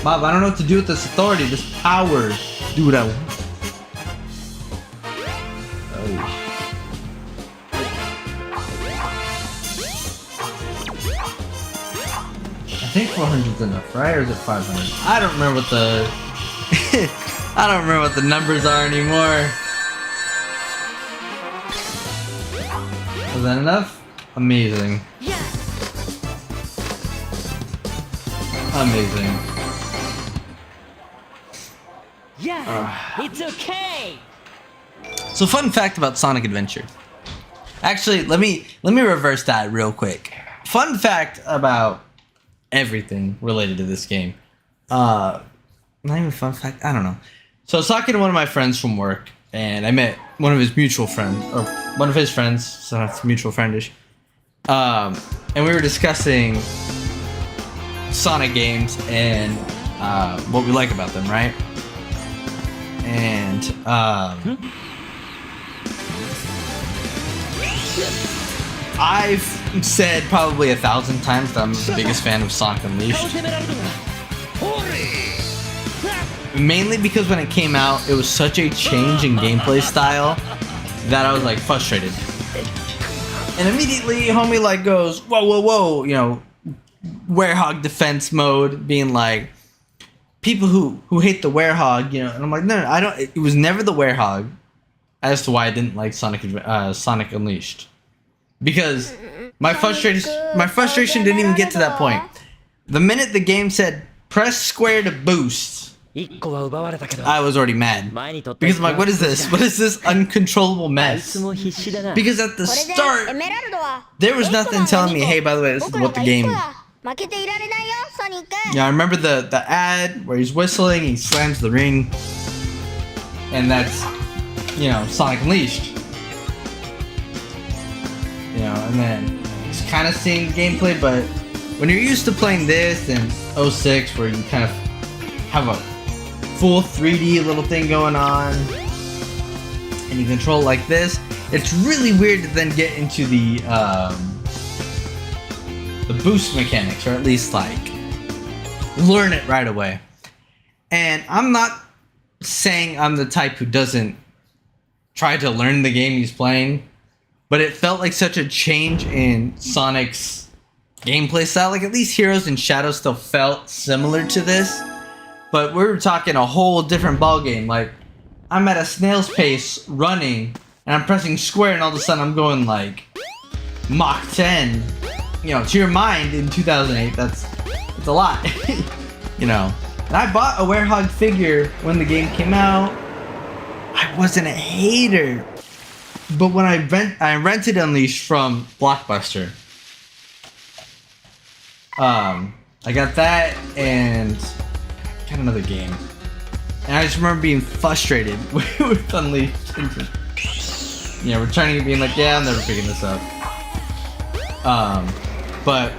Bob, I don't know what to do with this authority, this power. Do what I want. I think 400's enough, right? Or is it 500? I don't remember what the I don't remember what the numbers are anymore. Was that enough? Amazing. Amazing. Yeah, it's okay. So fun fact about Sonic Adventure. Actually, let me reverse that real quick. Fun fact about everything related to this game. Not even fun fact. I don't know. So I was talking to one of my friends from work, and I met one of his mutual friends, or one of his friends. So that's mutual friendish. And we were discussing Sonic games and what we like about them, right? And I've said probably 1,000 times that I'm the biggest fan of Sonic Unleashed. Mainly because when it came out, it was such a change in gameplay style that I was like frustrated. And immediately, homie like goes, whoa, whoa, whoa, you know, Werehog defense mode, being like, people who hate the Werehog, you know, and I'm like, no, I don't. It was never the Werehog as to why I didn't like Sonic Unleashed, because my frustration didn't even get to that point. The minute the game said press square to boost, I was already mad because I'm like, what is this? What is this uncontrollable mess? Because at the start, there was nothing telling me, hey, by the way, this is what the game. Yeah, I remember the ad where he's whistling, he slams the ring, and that's, you know, Sonic Unleashed. You know, and then it's kind of seeing gameplay, but when you're used to playing this and 06, where you kind of have a full 3D little thing going on, and you control it like this, it's really weird to then get into the boost mechanics, or at least like learn it right away. And I'm not saying I'm the type who doesn't try to learn the game he's playing, but it felt like such a change in Sonic's gameplay style. Like, at least Heroes and Shadows still felt similar to this, but we were talking a whole different ballgame. Like, I'm at a snail's pace running, and I'm pressing square, and all of a sudden I'm going like Mach 10. You know, to your mind in 2008, it's a lot. You know, and I bought a Werehog figure when the game came out. I wasn't a hater, but when I rented Unleashed from Blockbuster. I got that and got another game, and I just remember being frustrated with Unleashed. You know, returning and being like, yeah, I'm never picking this up. But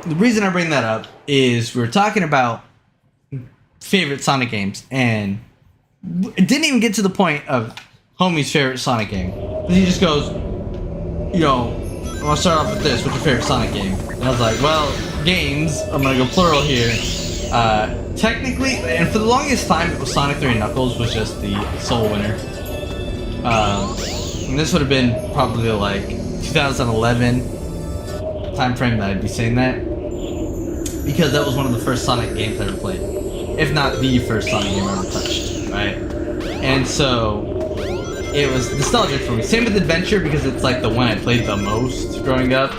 the reason I bring that up is we were talking about favorite Sonic games, and it didn't even get to the point of homie's favorite Sonic game. He just goes, you know, I want to start off with this. What's your favorite Sonic game? And I was like, well, games. I'm gonna go plural here. Technically, and for the longest time, it was Sonic 3 and Knuckles was just the sole winner. And this would have been probably like 2011 time frame that I'd be saying that, because that was one of the first Sonic games I ever played, if not the first Sonic game I ever touched, right? And so it was nostalgic for me. Same with Adventure, because it's like the one I played the most growing up,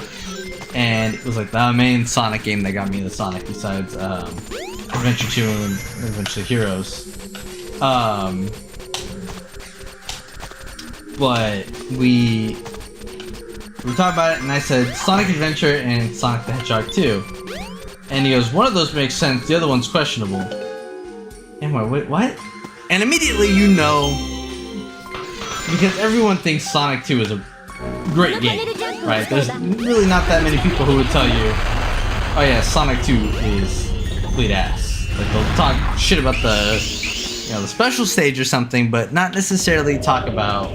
and it was like the main Sonic game that got me into Sonic, besides Adventure 2 and eventually Heroes. But we talked about it, and I said Sonic Adventure and Sonic the Hedgehog 2. And he goes, one of those makes sense, the other one's questionable. And I'm like, wait, what? And immediately you know, because everyone thinks Sonic 2 is a great game, right? There's really not that many people who would tell you, oh yeah, Sonic 2 is complete ass. Like, they'll talk shit about the, you know, the special stage or something, but not necessarily talk about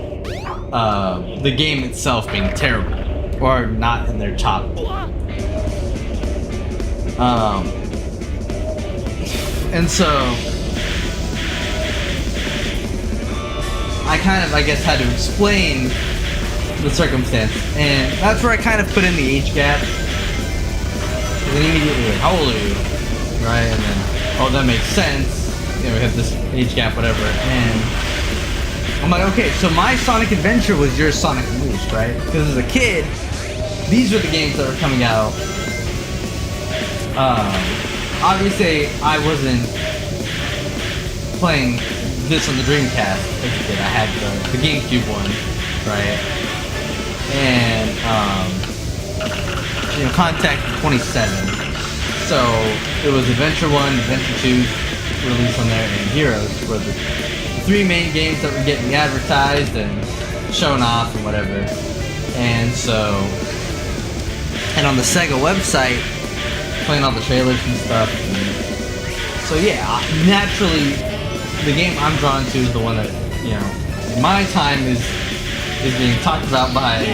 the game itself being terrible or not in their top. And so I kind of, I guess, had to explain the circumstance, and that's where I kind of put in the age gap. And then immediately, like, how old are you? Right? And then, oh, that makes sense. You know, we have this age gap, whatever. And I'm like, okay, so my Sonic Adventure was your Sonic Unleashed, right? Because as a kid, these were the games that were coming out obviously I wasn't playing this on the Dreamcast as a kid. I had the GameCube one, right? And you know, Contact 27. So it was Adventure 1, Adventure 2 released on there, and Heroes were the three main games that were getting advertised and shown off and whatever. And so, and on the Sega website, playing all the trailers and stuff. And so yeah, naturally, the game I'm drawn to is the one that, you know, in my time is being talked about by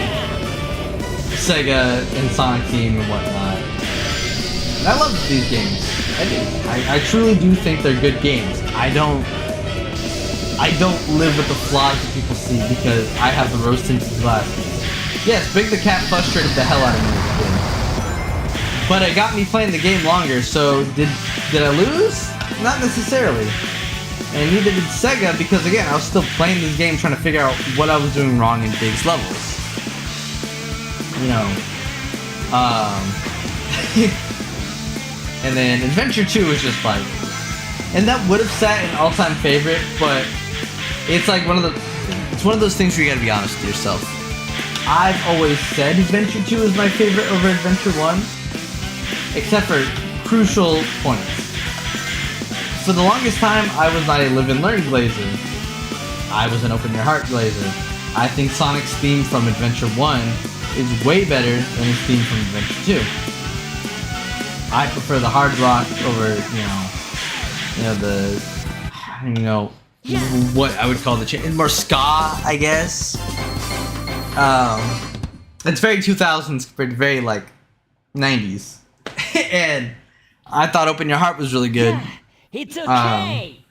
Sega and Sonic Team and whatnot. And I love these games. I do. I truly do think they're good games. I don't live with the flaws that people see because I have the rose-tinted glasses. Yes, Big the Cat frustrated the hell out of me with the game. But it got me playing the game longer, so did I lose? Not necessarily. And neither did Sega, because again, I was still playing this game trying to figure out what I was doing wrong in Big's levels. You know. And then Adventure 2 was just like... And that would have sat an all-time favorite, but it's like it's one of those things where you gotta be honest with yourself. I've always said Adventure 2 is my favorite over Adventure 1, except for crucial points. For the longest time, I was not a live and learn Glazer. I was an open your heart Glazer. I think Sonic's theme from Adventure 1 is way better than his theme from Adventure 2. I prefer the hard rock over, I don't even know what I would call the change. More ska, I guess. It's very 2000s compared to very, like, 90s. And I thought Open Your Heart was really good. It's okay.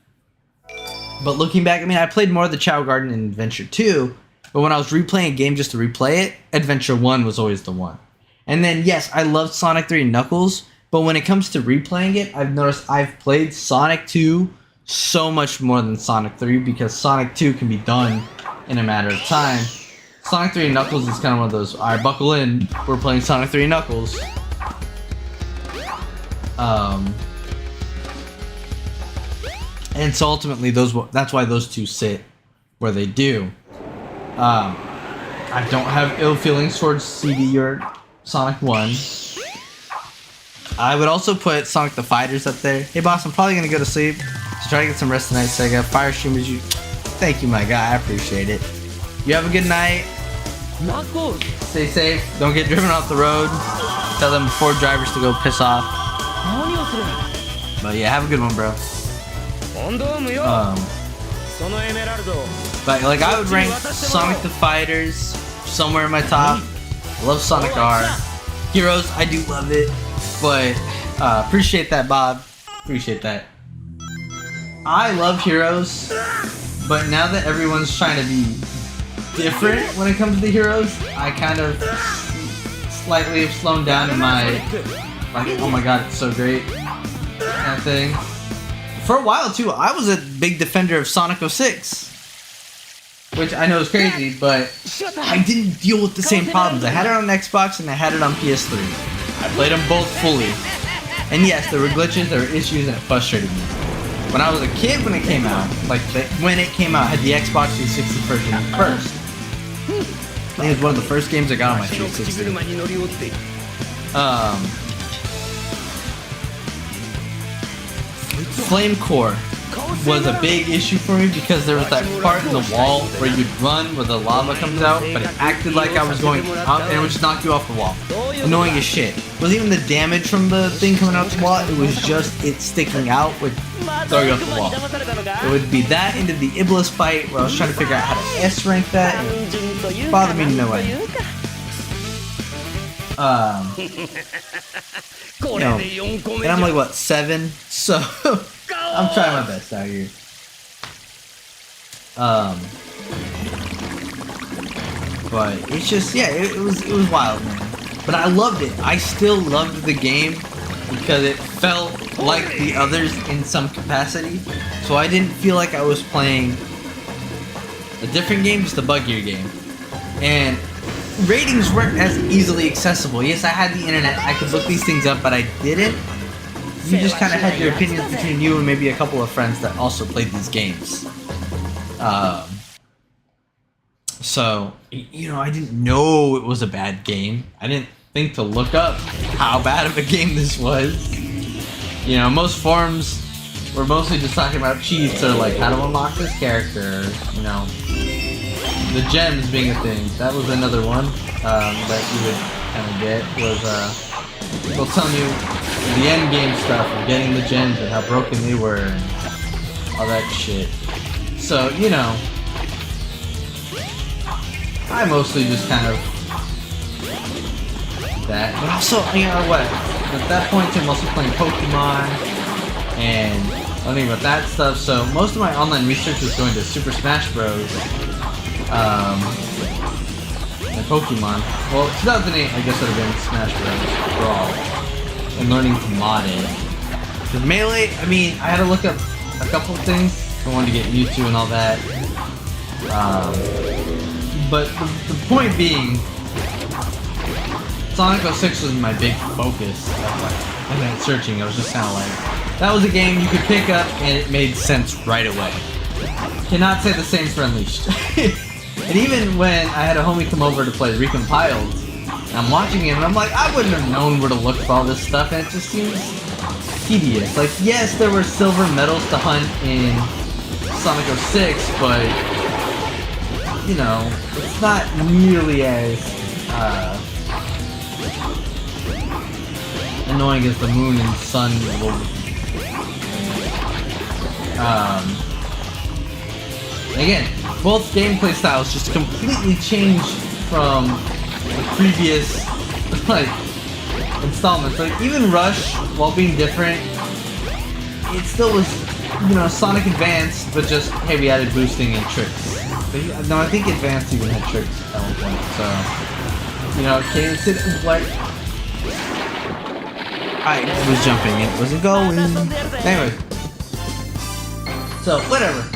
But looking back, I mean, I played more of the Chao Garden in Adventure 2, but when I was replaying a game just to replay it, Adventure 1 was always the one. And then, yes, I loved Sonic 3 and Knuckles, but when it comes to replaying it, I've noticed I've played Sonic 2 so much more than Sonic 3 because Sonic 2 can be done in a matter of time. Sonic 3 and Knuckles is kind of one of those, alright, buckle in, we're playing Sonic 3 and Knuckles. And so ultimately, that's why those two sit where they do. I don't have ill feelings towards CD or Sonic 1. I would also put Sonic the Fighters up there. Hey boss, I'm probably gonna go to sleep, so try to get some rest tonight, Sega. Fire streamers, thank you, my guy. I appreciate it. You have a good night. Stay safe. Don't get driven off the road. Tell them before drivers to go piss off. But yeah, have a good one, bro. But like, I would rank Sonic the Fighters somewhere in my top. I love Sonic R. Heroes, I do love it. But appreciate that, Bob. Appreciate that. I love Heroes, but now that everyone's trying to be different when it comes to Heroes, I kind of slightly have slowed down in my, like, oh my god, it's so great kind of thing. For a while too, I was a big defender of Sonic 06, which I know is crazy, but I didn't deal with the same problems. I had it on Xbox and I had it on PS3. I played them both fully. And yes, there were glitches, there were issues, and it frustrated me. When I was a kid when it came out, when it came out, I had the Xbox 360 version first. I think it was one of the first games I got on my 360. Flame Core was a big issue for me because there was that part in the wall where you'd run where the lava comes out, but it acted like I was going up and it would just knock you off the wall. Annoying as shit. It wasn't even the damage from the thing coming out the wall, it was just it sticking out would throw you off the wall. It would be that into the Iblis fight where I was trying to figure out how to S rank that and it bothered me no way. You know, and I'm like, what, 7? So, I'm trying my best out here. But it's just, yeah, it was wild, man. But I loved it. I still loved the game because it felt like the others in some capacity. So I didn't feel like I was playing a different game, just a buggier game. And ratings weren't as easily accessible. Yes, I had the internet. I could look these things up, but I didn't you just kind of had your opinions between you and maybe a couple of friends that also played these games. So, you know, I didn't know it was a bad game. I didn't think to look up how bad of a game this was. You know, most forums were mostly just talking about cheats or like how to unlock this character, you know. The gems being a thing. That was another one that you would kind of get was people telling you the end game stuff of getting the gems and how broken they were and all that shit. So, you know, I mostly just kind of that, but also, you know what, at that point I'm also playing Pokemon and learning about that stuff, so most of my online research was going to Super Smash Bros. And Pokemon. Well, 2008 I guess would have been Smash Bros. Brawl. And learning to mod it. Because Melee, I mean, I had to look up a couple of things. I wanted to get Mewtwo and all that. But the point being, Sonic 06 was my big focus. And then searching, I was just kind of like, that was a game you could pick up and it made sense right away. Cannot say the same for Unleashed. And even when I had a homie come over to play Recompiled, I'm watching it and I'm like, I wouldn't have known where to look for all this stuff, and it just seems tedious. Like, yes, there were silver medals to hunt in Sonic 06, but, you know, it's not nearly as annoying as the moon and sun will. Again, both gameplay styles just completely changed from the previous, like, installments. Like, even Rush, while being different, it still was, you know, Sonic Advance, but just, hey, we added boosting and tricks. But, no, I think Advance even had tricks at one point, so, you know, Cadence didn't, like, I was jumping, it wasn't going. Anyway. So, whatever.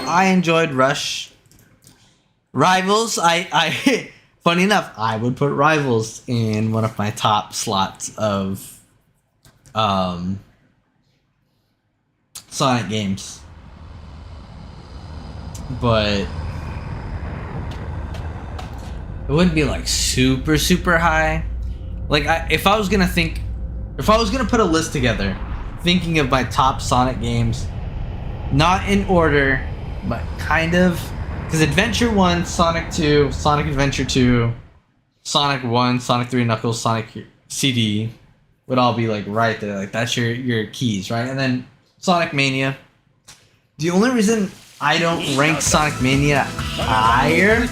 I enjoyed Rush. Rivals, I funny enough, I would put Rivals in one of my top slots of Sonic games. But it wouldn't be like super, super high. Like, if I was gonna put a list together, thinking of my top Sonic games, not in order, but kind of, because Adventure 1, Sonic 2, Sonic Adventure 2, Sonic 1, Sonic 3 Knuckles, Sonic CD would all be like right there. Like, that's your keys, right? And then Sonic Mania. The only reason I don't rank Sonic Mania higher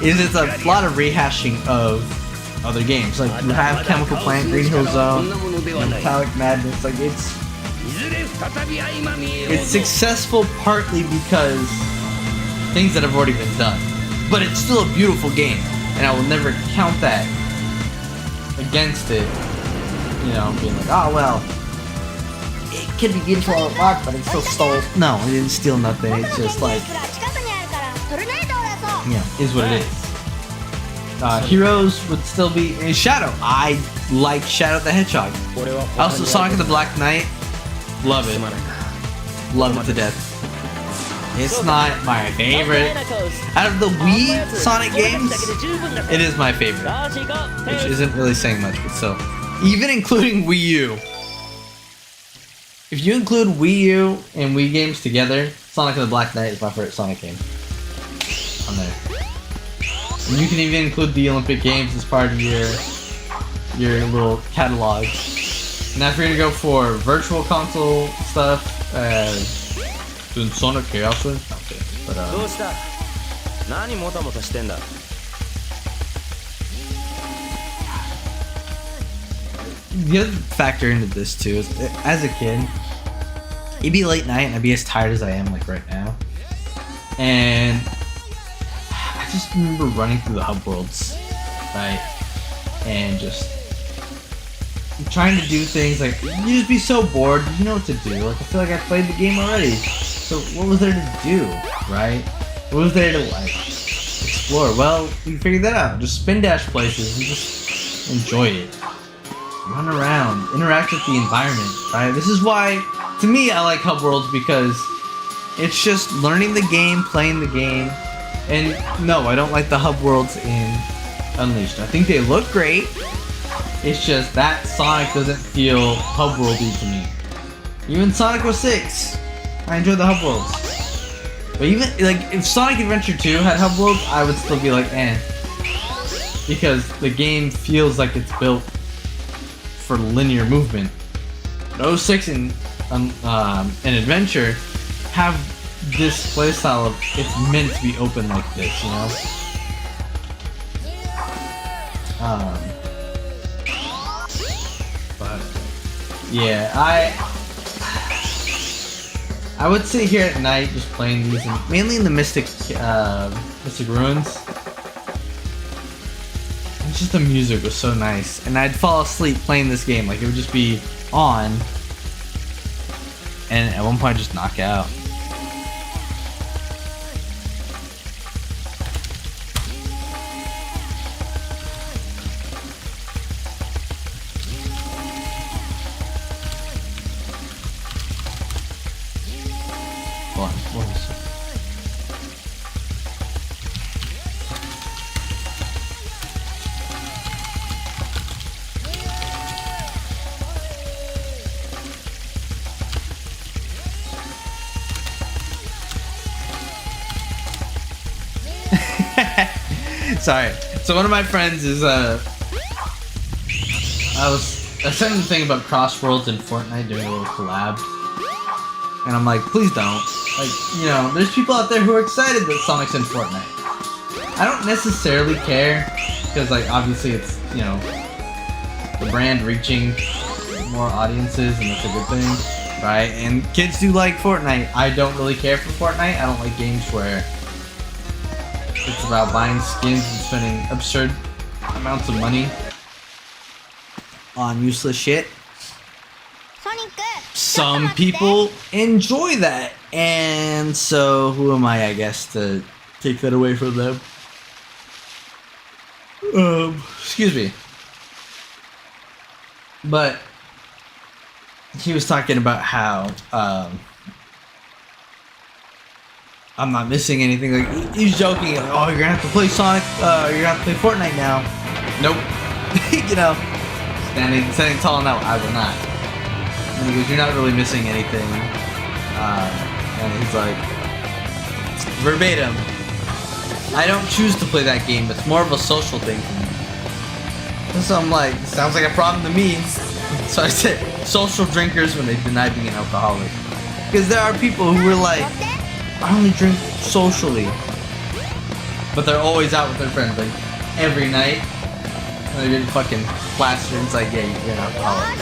is it's a lot of rehashing of other games. Like, you have Chemical Plant, Green Hill Zone, Metallic Madness. Like, it's successful partly because things that have already been done, but it's still a beautiful game, and I will never count that against it. You know, being like, oh well, it could be beautiful a lot, but it still stole. No, it didn't steal nothing. It's just like, yeah, is what it is. Heroes would still be in Shadow. I like Shadow the Hedgehog. Also, Sonic the Black Knight. Love it. Love it to death. It's not my favorite. Out of the Wii Sonic games, it is my favorite. Which isn't really saying much, but still. Even including Wii U. If you include Wii U and Wii games together, Sonic the Black Knight is my favorite Sonic game. On there. And you can even include the Olympic Games as part of your little catalog. Now if you're gonna go for virtual console stuff, doing Sonic Chaos Win? Okay, but the other factor into this too is, as a kid, it'd be late night and I'd be as tired as I am like right now. And I just remember running through the hub worlds, right? And just trying to do things, like, you just be so bored, you know what to do. Like, I feel like I played the game already. So what was there to do, right? What was there to, like, explore? Well, we figured that out. Just spin dash places and just enjoy it. run around, interact with the environment, right? This is why, to me, I like hub worlds because it's just learning the game, playing the game. And no, I don't like the hub worlds in Unleashed. I think they look great. It's just that Sonic doesn't feel hub worldy to me. Even Sonic 06, I enjoyed the hub worlds. But even like if Sonic Adventure 2 had hub worlds, I would still be like, eh. Because the game feels like it's built for linear movement. But 06 and Adventure have this playstyle of it's meant to be open like this, you know? But yeah, I would sit here at night just playing these, and mainly in the Mystic Ruins. It's just the music was so nice, and I'd fall asleep playing this game. Like it would just be on, and at one point I'd just knock out. Sorry. So one of my friends is I sent him a thing about Crossworlds and Fortnite doing a little collab, and I'm like, please don't. Like, you know, there's people out there who are excited that Sonic's in Fortnite. I don't necessarily care because, like, obviously it's, you know, the brand reaching more audiences, and that's a good thing, right? And kids do like Fortnite. I don't really care for Fortnite. I don't like games where it's about buying skins and spending absurd amounts of money on useless shit. Some people enjoy that, and so who am I guess, to take that away from them? Excuse me. But he was talking about how I'm not missing anything. Like he's joking, like, oh, you're gonna have to play Sonic. You're gonna have to play Fortnite now. Nope. You know, standing tall now. I will not. And he goes, you're not really missing anything. And he's like, verbatim, I don't choose to play that game. It's more of a social thing for me. So I'm like, sounds like a problem to me. So I said, social drinkers when they deny being an alcoholic. Because there are people who were like, I only drink socially, but they're always out with their friends, like every night. And they're getting fucking plastered. It's like, yeah, you're an alcoholic.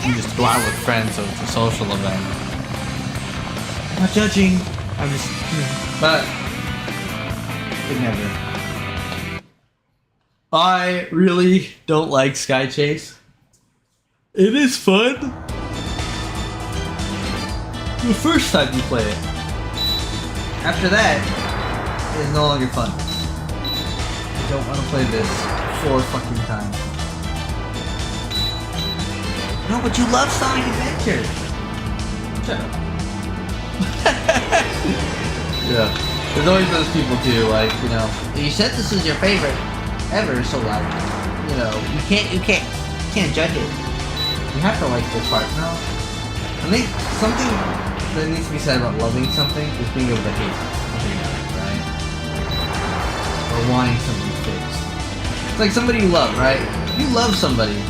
You just go out with friends, so it's a social event. I'm not judging. I'm just, but it never. I really don't like Sky Chase. It is fun the first time you play it. After that, it is no longer fun. I don't want to play this 4 fucking times. No, but you love Sonic Adventure. Shut up. Yeah. There's always those people too, like, you know, you said this was your favorite ever, so like, you know, you can't judge it. You have to like this part. No. I think something that needs to be said about loving something is being able to hate something, right? Or wanting something fixed. It's like somebody you love, right? If you love somebody,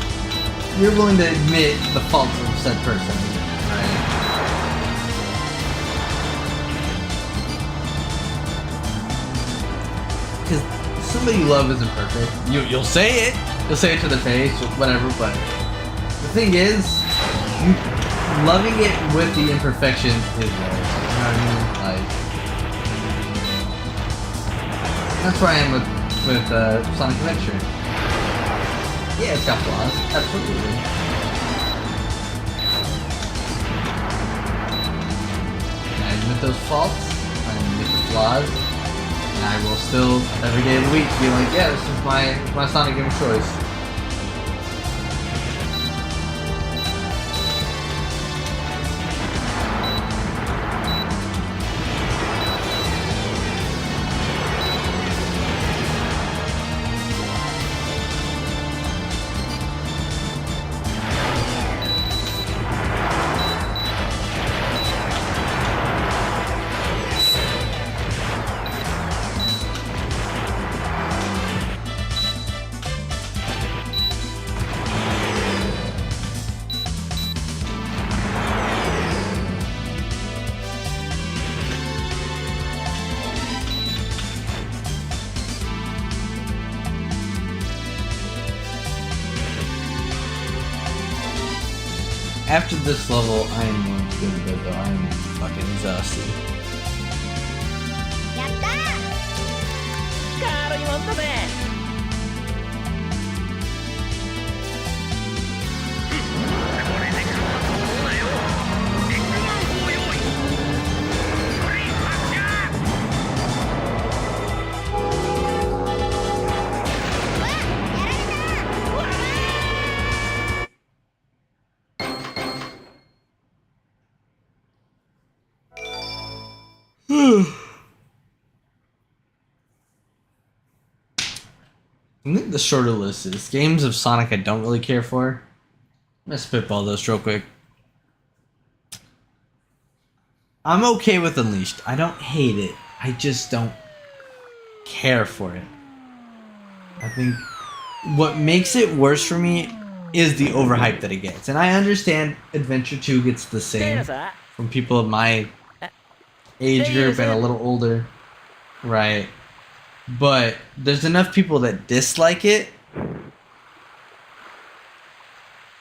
you're willing to admit the faults of said person, right? Because somebody you love isn't perfect. You'll say it. You'll say it to their face, or whatever, but the thing is, loving it with the imperfections is love. You know what I mean? Like, that's where I am with Sonic Adventure. Yeah, it's got flaws. Absolutely. And I admit those faults. I admit the flaws. And I will still, every day of the week, be like, yeah, this is my Sonic game of choice. after this level, I am going to go to bed though. I am fucking exhausted. やったカードに乗ったぜ。I think the shorter list is games of Sonic I don't really care for. I'm gonna spitball those real quick. I'm okay with Unleashed. I don't hate it. I just don't care for it. I think what makes it worse for me is the overhype that it gets. And I understand Adventure 2 gets the て same るさ。 from people of my age group and a little older. Right. But there's enough people that dislike it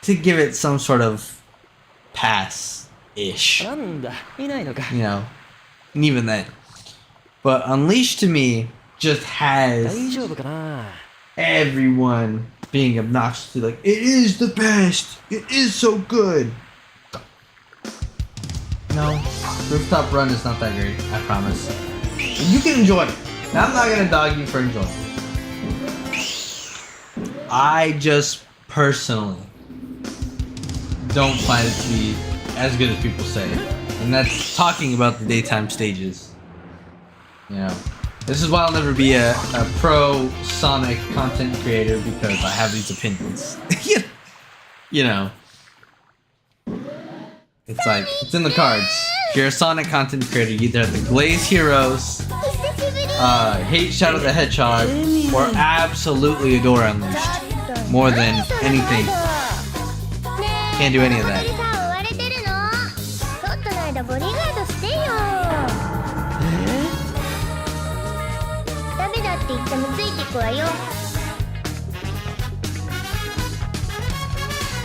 to give it some sort of pass-ish, なんだ、いないのか。 you know, and even then. But Unleashed to me just 大 has 丈夫かな。 everyone being obnoxiously like, it is the best, it is so good. No, Rooftop Run is not that great, I promise. You can enjoy it. I'm not gonna dog you for enjoying it. I just personally don't find it to be as good as people say. And that's talking about the daytime stages. You know, this is why I'll never be a pro Sonic content creator, because I have these opinions. You know, it's like, it's in the cards. If you're a Sonic content creator, you either have to glaze heroes, hate Shadow the Hedgehog, or absolutely adore Unleashed more than anything. Can't do any of that. さ追われてるのちょっとの間ボディーガードしてよダメだって言ってもついてくわよ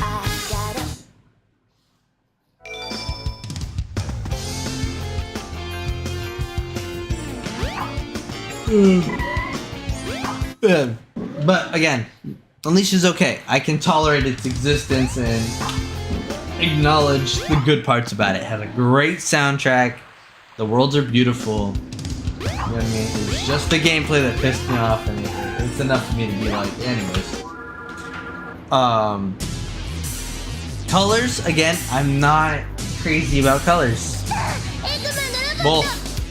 あじゃら Yeah. But again, Unleashed is okay. I can tolerate its existence and acknowledge the good parts about it. It has a great soundtrack. The worlds are beautiful. You know what I mean? It was just the gameplay that pissed me off, and it's enough for me to be like, anyways. Colors, again, I'm not crazy about colors. Both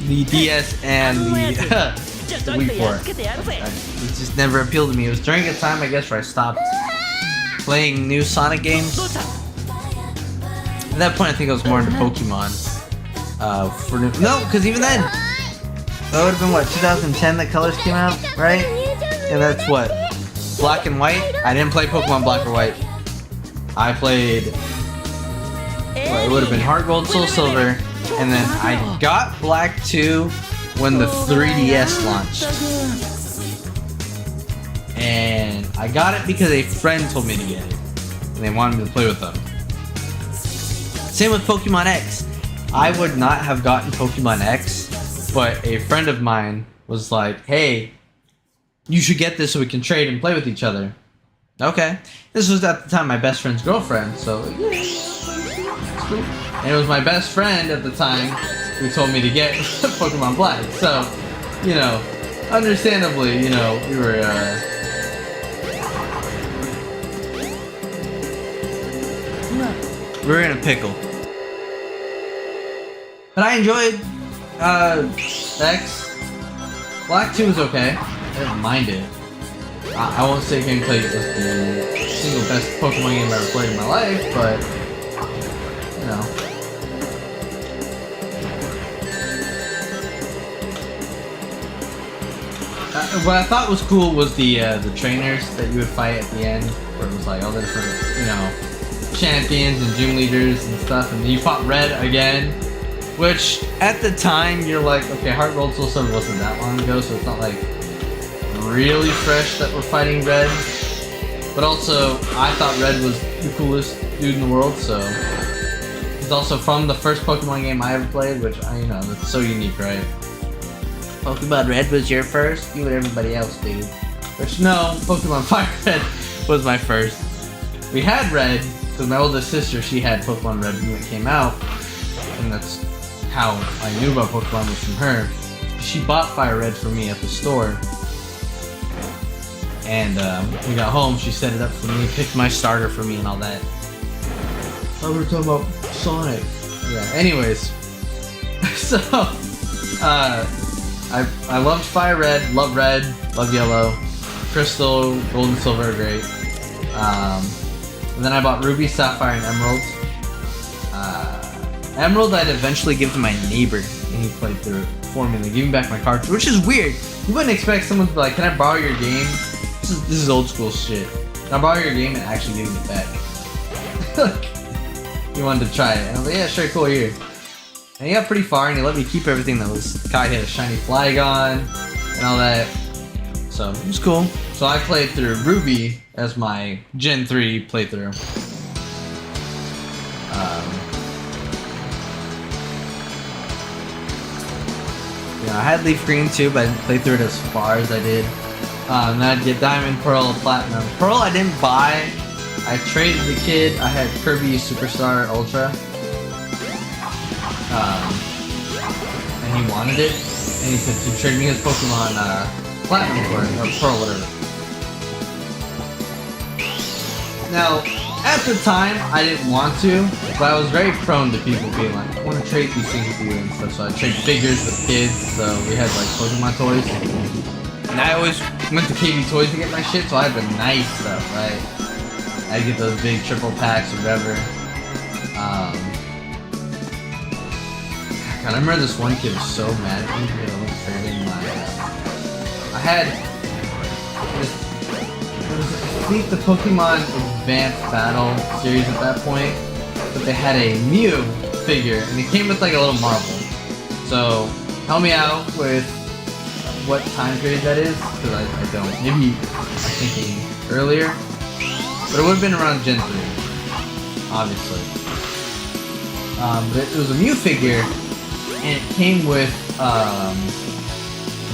the DS and the Wii for it. It just never appealed to me. It was during a time, I guess, where I stopped playing new Sonic games. At that point, I think I was more into Pokemon. No, because even then, that would have been what, 2010 that Colors came out, right? And that's what, Black and White. I didn't play Pokemon Black or White. I played, well, it would have been Heart Gold, Soul Silver, and then I got Black 2 when the 3DS launched. And I got it because a friend told me to get it, and they wanted me to play with them. Same with Pokemon X. I would not have gotten Pokemon X, but a friend of mine was like, hey, you should get this so we can trade and play with each other. Okay. This was at the time my best friend's girlfriend, so... And it was my best friend at the time who told me to get Pokemon Black. So, you know, understandably, you know, we were in a pickle. But I enjoyed X. Black 2 was okay. I didn't mind it. I won't say gameplay was the single best Pokemon game I've ever played in my life, but you know. What I thought was cool was the trainers that you would fight at the end, where it was like all the different, you know, champions and gym leaders and stuff, and then you fought Red again, which at the time you're like, okay, Heart Gold Soul Silver wasn't that long ago, so it's not like really fresh that we're fighting Red. But also, I thought Red was the coolest dude in the world, so It's also from the first Pokemon game I ever played, which I that's so unique, right? Pokemon Red was your first? You and everybody else, dude. Which no, Pokemon Fire Red was my first. We had Red, because my oldest sister, she had Pokemon Red when it came out. And that's how I knew about Pokemon was from her. She bought Fire Red for me at the store. And we got home, she set it up for me, picked my starter for me and all that. Oh, we were talking about Sonic. Yeah, anyways. So, I loved Fire Red, love Yellow, Crystal, Gold and Silver are great. And then I bought Ruby, Sapphire, and Emerald. Emerald I'd eventually give to my neighbor, and he played through it for me, and they gave me back my cartridge, which is weird. You wouldn't expect someone to be like, can I borrow your game? This is old school shit. Can I borrow your game and actually give it back? He wanted to try it, and I was like, yeah, sure, cool, here. And he got pretty far, and he let me keep everything that was Kai had a shiny Flygon, and all that. So, it was cool. So I played through Ruby as my Gen 3 playthrough. I had Leaf Green too, but I didn't play through it as far as I did. And then I'd get Diamond, Pearl, Platinum. Pearl I didn't buy. I traded the kid. I had Kirby Superstar Ultra. And he wanted it. And he said to trade me his Pokemon Platinum for it, or Pearl, whatever. Now, at the time, I didn't want to, but I was very prone to people being like, I want to trade these things with you and stuff, so I trade figures with kids, so we had like Pokemon toys. And I always went to KB Toys to get my shit, so I had the nice stuff, right? I'd get those big triple packs or whatever. God, I remember this one kid was so mad at me because I was trading my... I had this... It was, I think the Pokemon Advanced Battle series at that point, but they had a Mew figure, and it came with like a little marble. So, help me out with what time period that is, because I don't. Maybe I'm thinking earlier, but it would have been around Gen 3, obviously. But it was a Mew figure, and it came with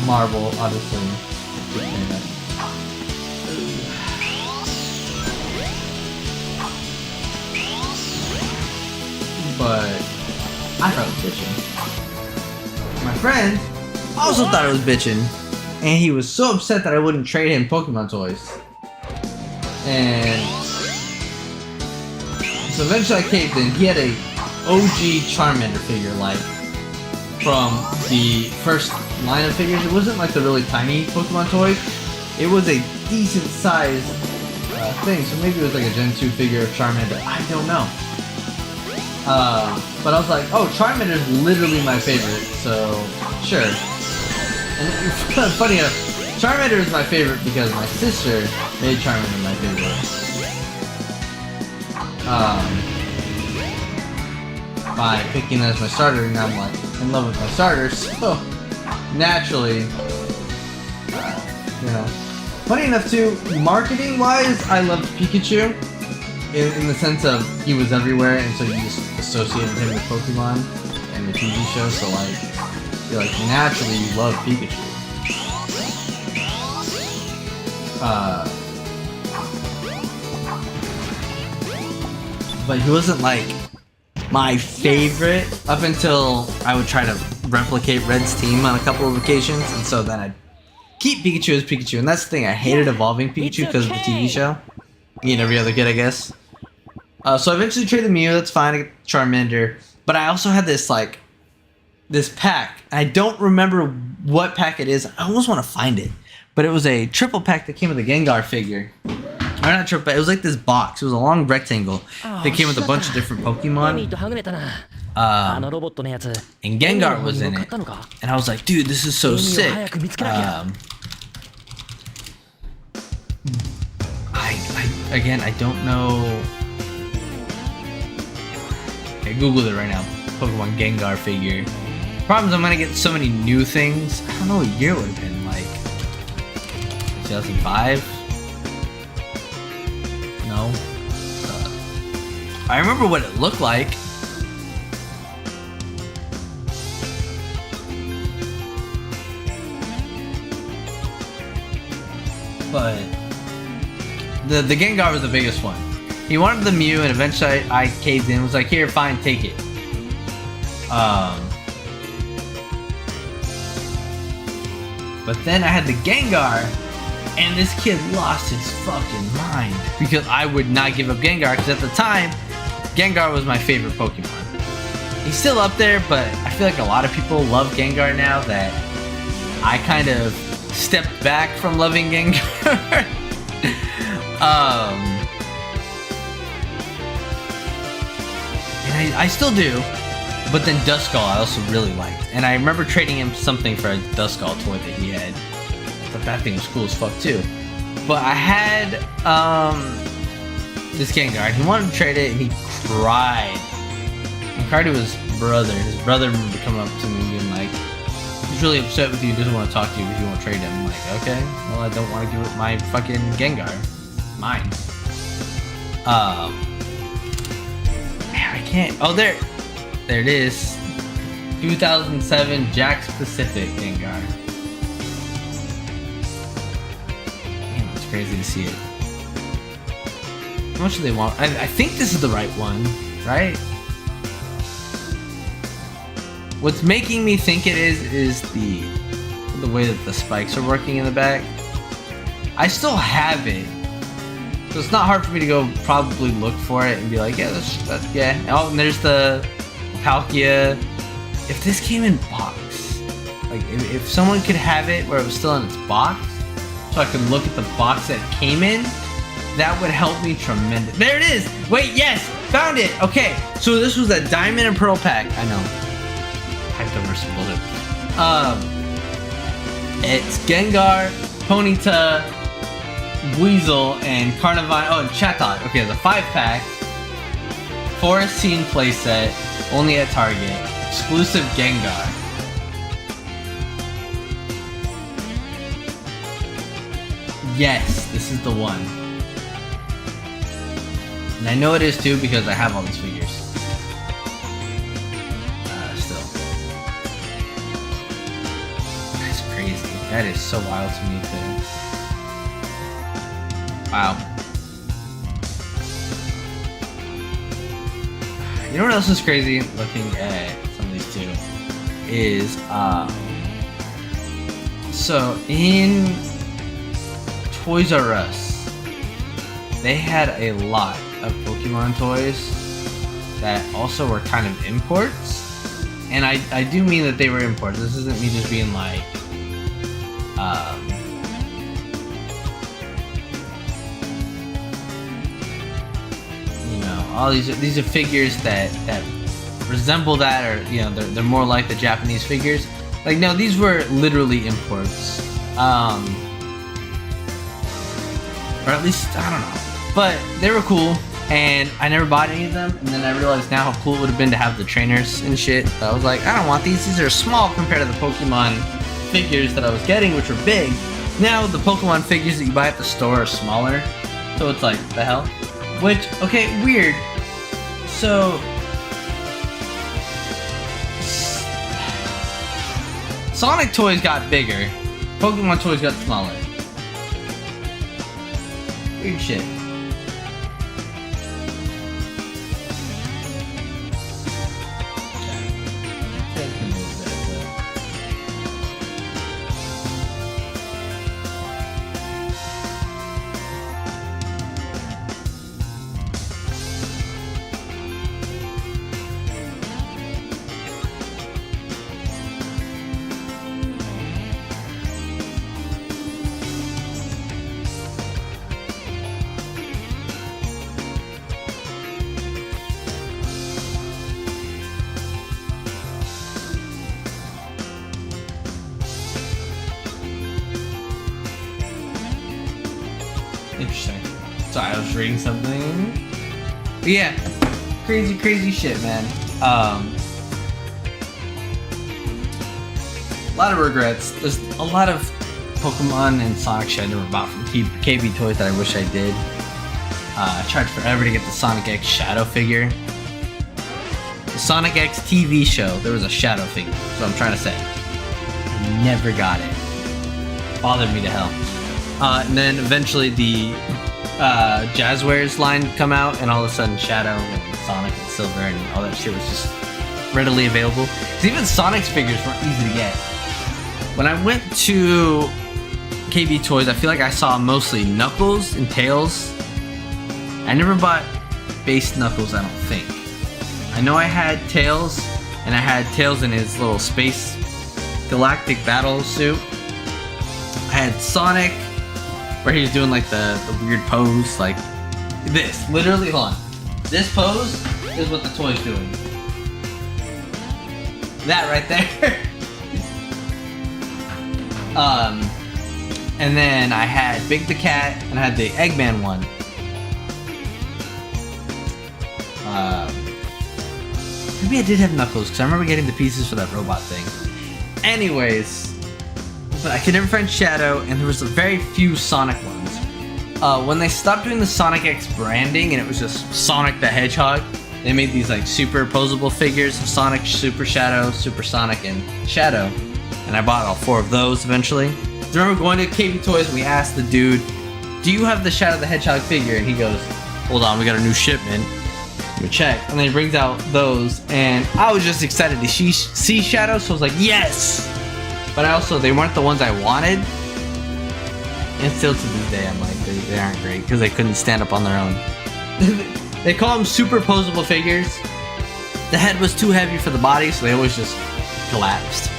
marble, obviously. But I thought it was bitching. My friend also thought it was bitching, and he was so upset that I wouldn't trade him Pokemon toys. And so eventually I caved in. He had a OG Charmander figure, like from the first line of figures. It wasn't like the really tiny Pokemon toys. It was a decent sized thing. So maybe it was like a Gen 2 figure of Charmander. I don't know. But I was like, oh, Charmander is literally my favorite, so sure. And it's kind of funny enough, Charmander is my favorite because my sister made Charmander my favorite. By picking that as my starter, now I'm like in love with my starter, so naturally, you know. Funny enough too, marketing wise, I loved Pikachu. In the sense of he was everywhere, and so you just associated him with Pokemon and the TV show. So like, you're like naturally you love Pikachu. But he wasn't like my favorite up until I would try to replicate Red's team on a couple of occasions, and so then I'd keep Pikachu as Pikachu. And that's the thing, I hated evolving Pikachu because of the TV show. Me and every other kid, I guess. So I eventually traded Mew, that's fine, I get Charmander. But I also had this, like, this pack. I don't remember what pack it is. I almost want to find it. But it was a triple pack that came with a Gengar figure. Or not triple pack, it was like this box. It was a long rectangle that came with a bunch of different Pokemon. And Gengar was in it. And I was like, dude, this is so sick. Again, I don't know. I googled it right now. Pokemon Gengar figure. Problem is, I'm gonna get so many new things. I don't know what year it would have been. Like 2005? No. I remember what it looked like. but the Gengar was the biggest one. He wanted the Mew, and eventually I caved in. Was like, here, fine, take it. But then I had the Gengar, and this kid lost his fucking mind because I would not give up Gengar. Because at the time, Gengar was my favorite Pokemon. He's still up there, but I feel like a lot of people love Gengar now that I kind of stepped back from loving Gengar. And I still do, but then Duskull I also really liked. And I remember trading him something for a Duskull toy that he had. I thought that thing was cool as fuck too. But I had this Gengar, and he wanted to trade it, and he cried. And cried to his brother. His brother remember coming up to me and being like, he's really upset with you, doesn't want to talk to you because you won't trade him. I'm like, okay, well, I don't want to give up my fucking Gengar. Mine. I can't. Oh, there it is. 2007 Jack's Pacific Gengar. Damn, it's crazy to see it. How much do they want? I think this is the right one, right? What's making me think it is the way that the spikes are working in the back. I still have it, so it's not hard for me to go probably look for it and be like, yeah, that's yeah. Oh, and there's the Palkia. If this came in box, like if someone could have it where it was still in its box, so I could look at the box that it came in, that would help me tremendous. There it is. Wait, yes, found it. Okay, so this was a Diamond and Pearl pack. I know. Hyped over some bullshit. It's Gengar, Ponyta, Weasel, and Carnivine. Oh, and Chatot. Okay, it's a 5-pack. Forest Scene playset. Only at Target. Exclusive Gengar. Yes, this is the one. And I know it is too because I have all these figures. Still. That's crazy. That is so wild to me too. Wow. You know what else is crazy looking at some of these two is so in Toys R Us they had a lot of Pokemon toys that also were kind of imports, and I do mean that they were imports. This isn't me just being like all these are figures that resemble that, or you know, they're more like the Japanese figures. Like, no, these were literally imports, or at least I don't know, but they were cool, and I never bought any of them. And then I realized now how cool it would have been to have the trainers and shit. I was like, I don't want these. These are small compared to the Pokemon figures that I was getting, which were big. Now the Pokemon figures that you buy at the store are smaller, so it's like, the hell. Which, okay, weird. So, Sonic toys got bigger, Pokemon toys got smaller. Weird shit. Interesting. Sorry, I was reading something. But yeah, crazy shit, man. A lot of regrets. There's a lot of Pokemon and Sonic shit I never bought from KB Toys that I wish I did. I tried forever to get the Sonic X Shadow figure. The Sonic X TV show, there was a Shadow figure. That's what I'm trying to say. I never got it. Bothered me to hell. And then eventually the Jazzwares line come out, and all of a sudden Shadow and Sonic and Silver and all that shit was just readily available. 'Cause even Sonic's figures weren't easy to get. When I went to KB Toys, I feel like I saw mostly Knuckles and Tails. I never bought base Knuckles, I don't think. I know I had Tails, and I had Tails in his little space galactic battle suit. I had Sonic, where he was doing like the weird pose, like this. Literally, hold on. This pose is what the toy's doing. That right there. And then I had Big the Cat, and I had the Eggman one. Maybe I did have Knuckles, because I remember getting the pieces for that robot thing. Anyways, but I could never find Shadow, and there was very few Sonic ones. When they stopped doing the Sonic X branding, and it was just Sonic the Hedgehog, they made these like superposable figures of Sonic, Super Shadow, Super Sonic, and Shadow. And I bought all 4 of those eventually. I remember going to KB Toys, and we asked the dude, do you have the Shadow the Hedgehog figure? And he goes, hold on, we got a new shipment. Let me check. And then he brings out those, and I was just excited to see Shadow, so I was like, yes! But they weren't the ones I wanted. And still to this day, I'm like, they aren't great, because they couldn't stand up on their own. They call them superposable figures. The head was too heavy for the body, so they always just collapsed.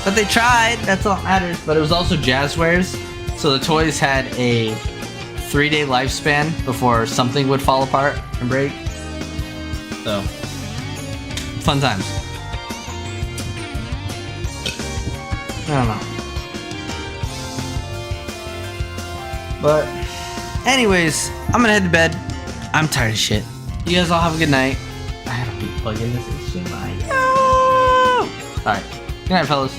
But they tried, that's all that matters. But it was also Jazzwares, so the toys had a 3-day lifespan before something would fall apart and break. So, fun times. I don't know. But, anyways, I'm gonna head to bed. I'm tired of shit. You guys all have a good night. I had to be plugging this HDMI. Alright. Good night, fellas.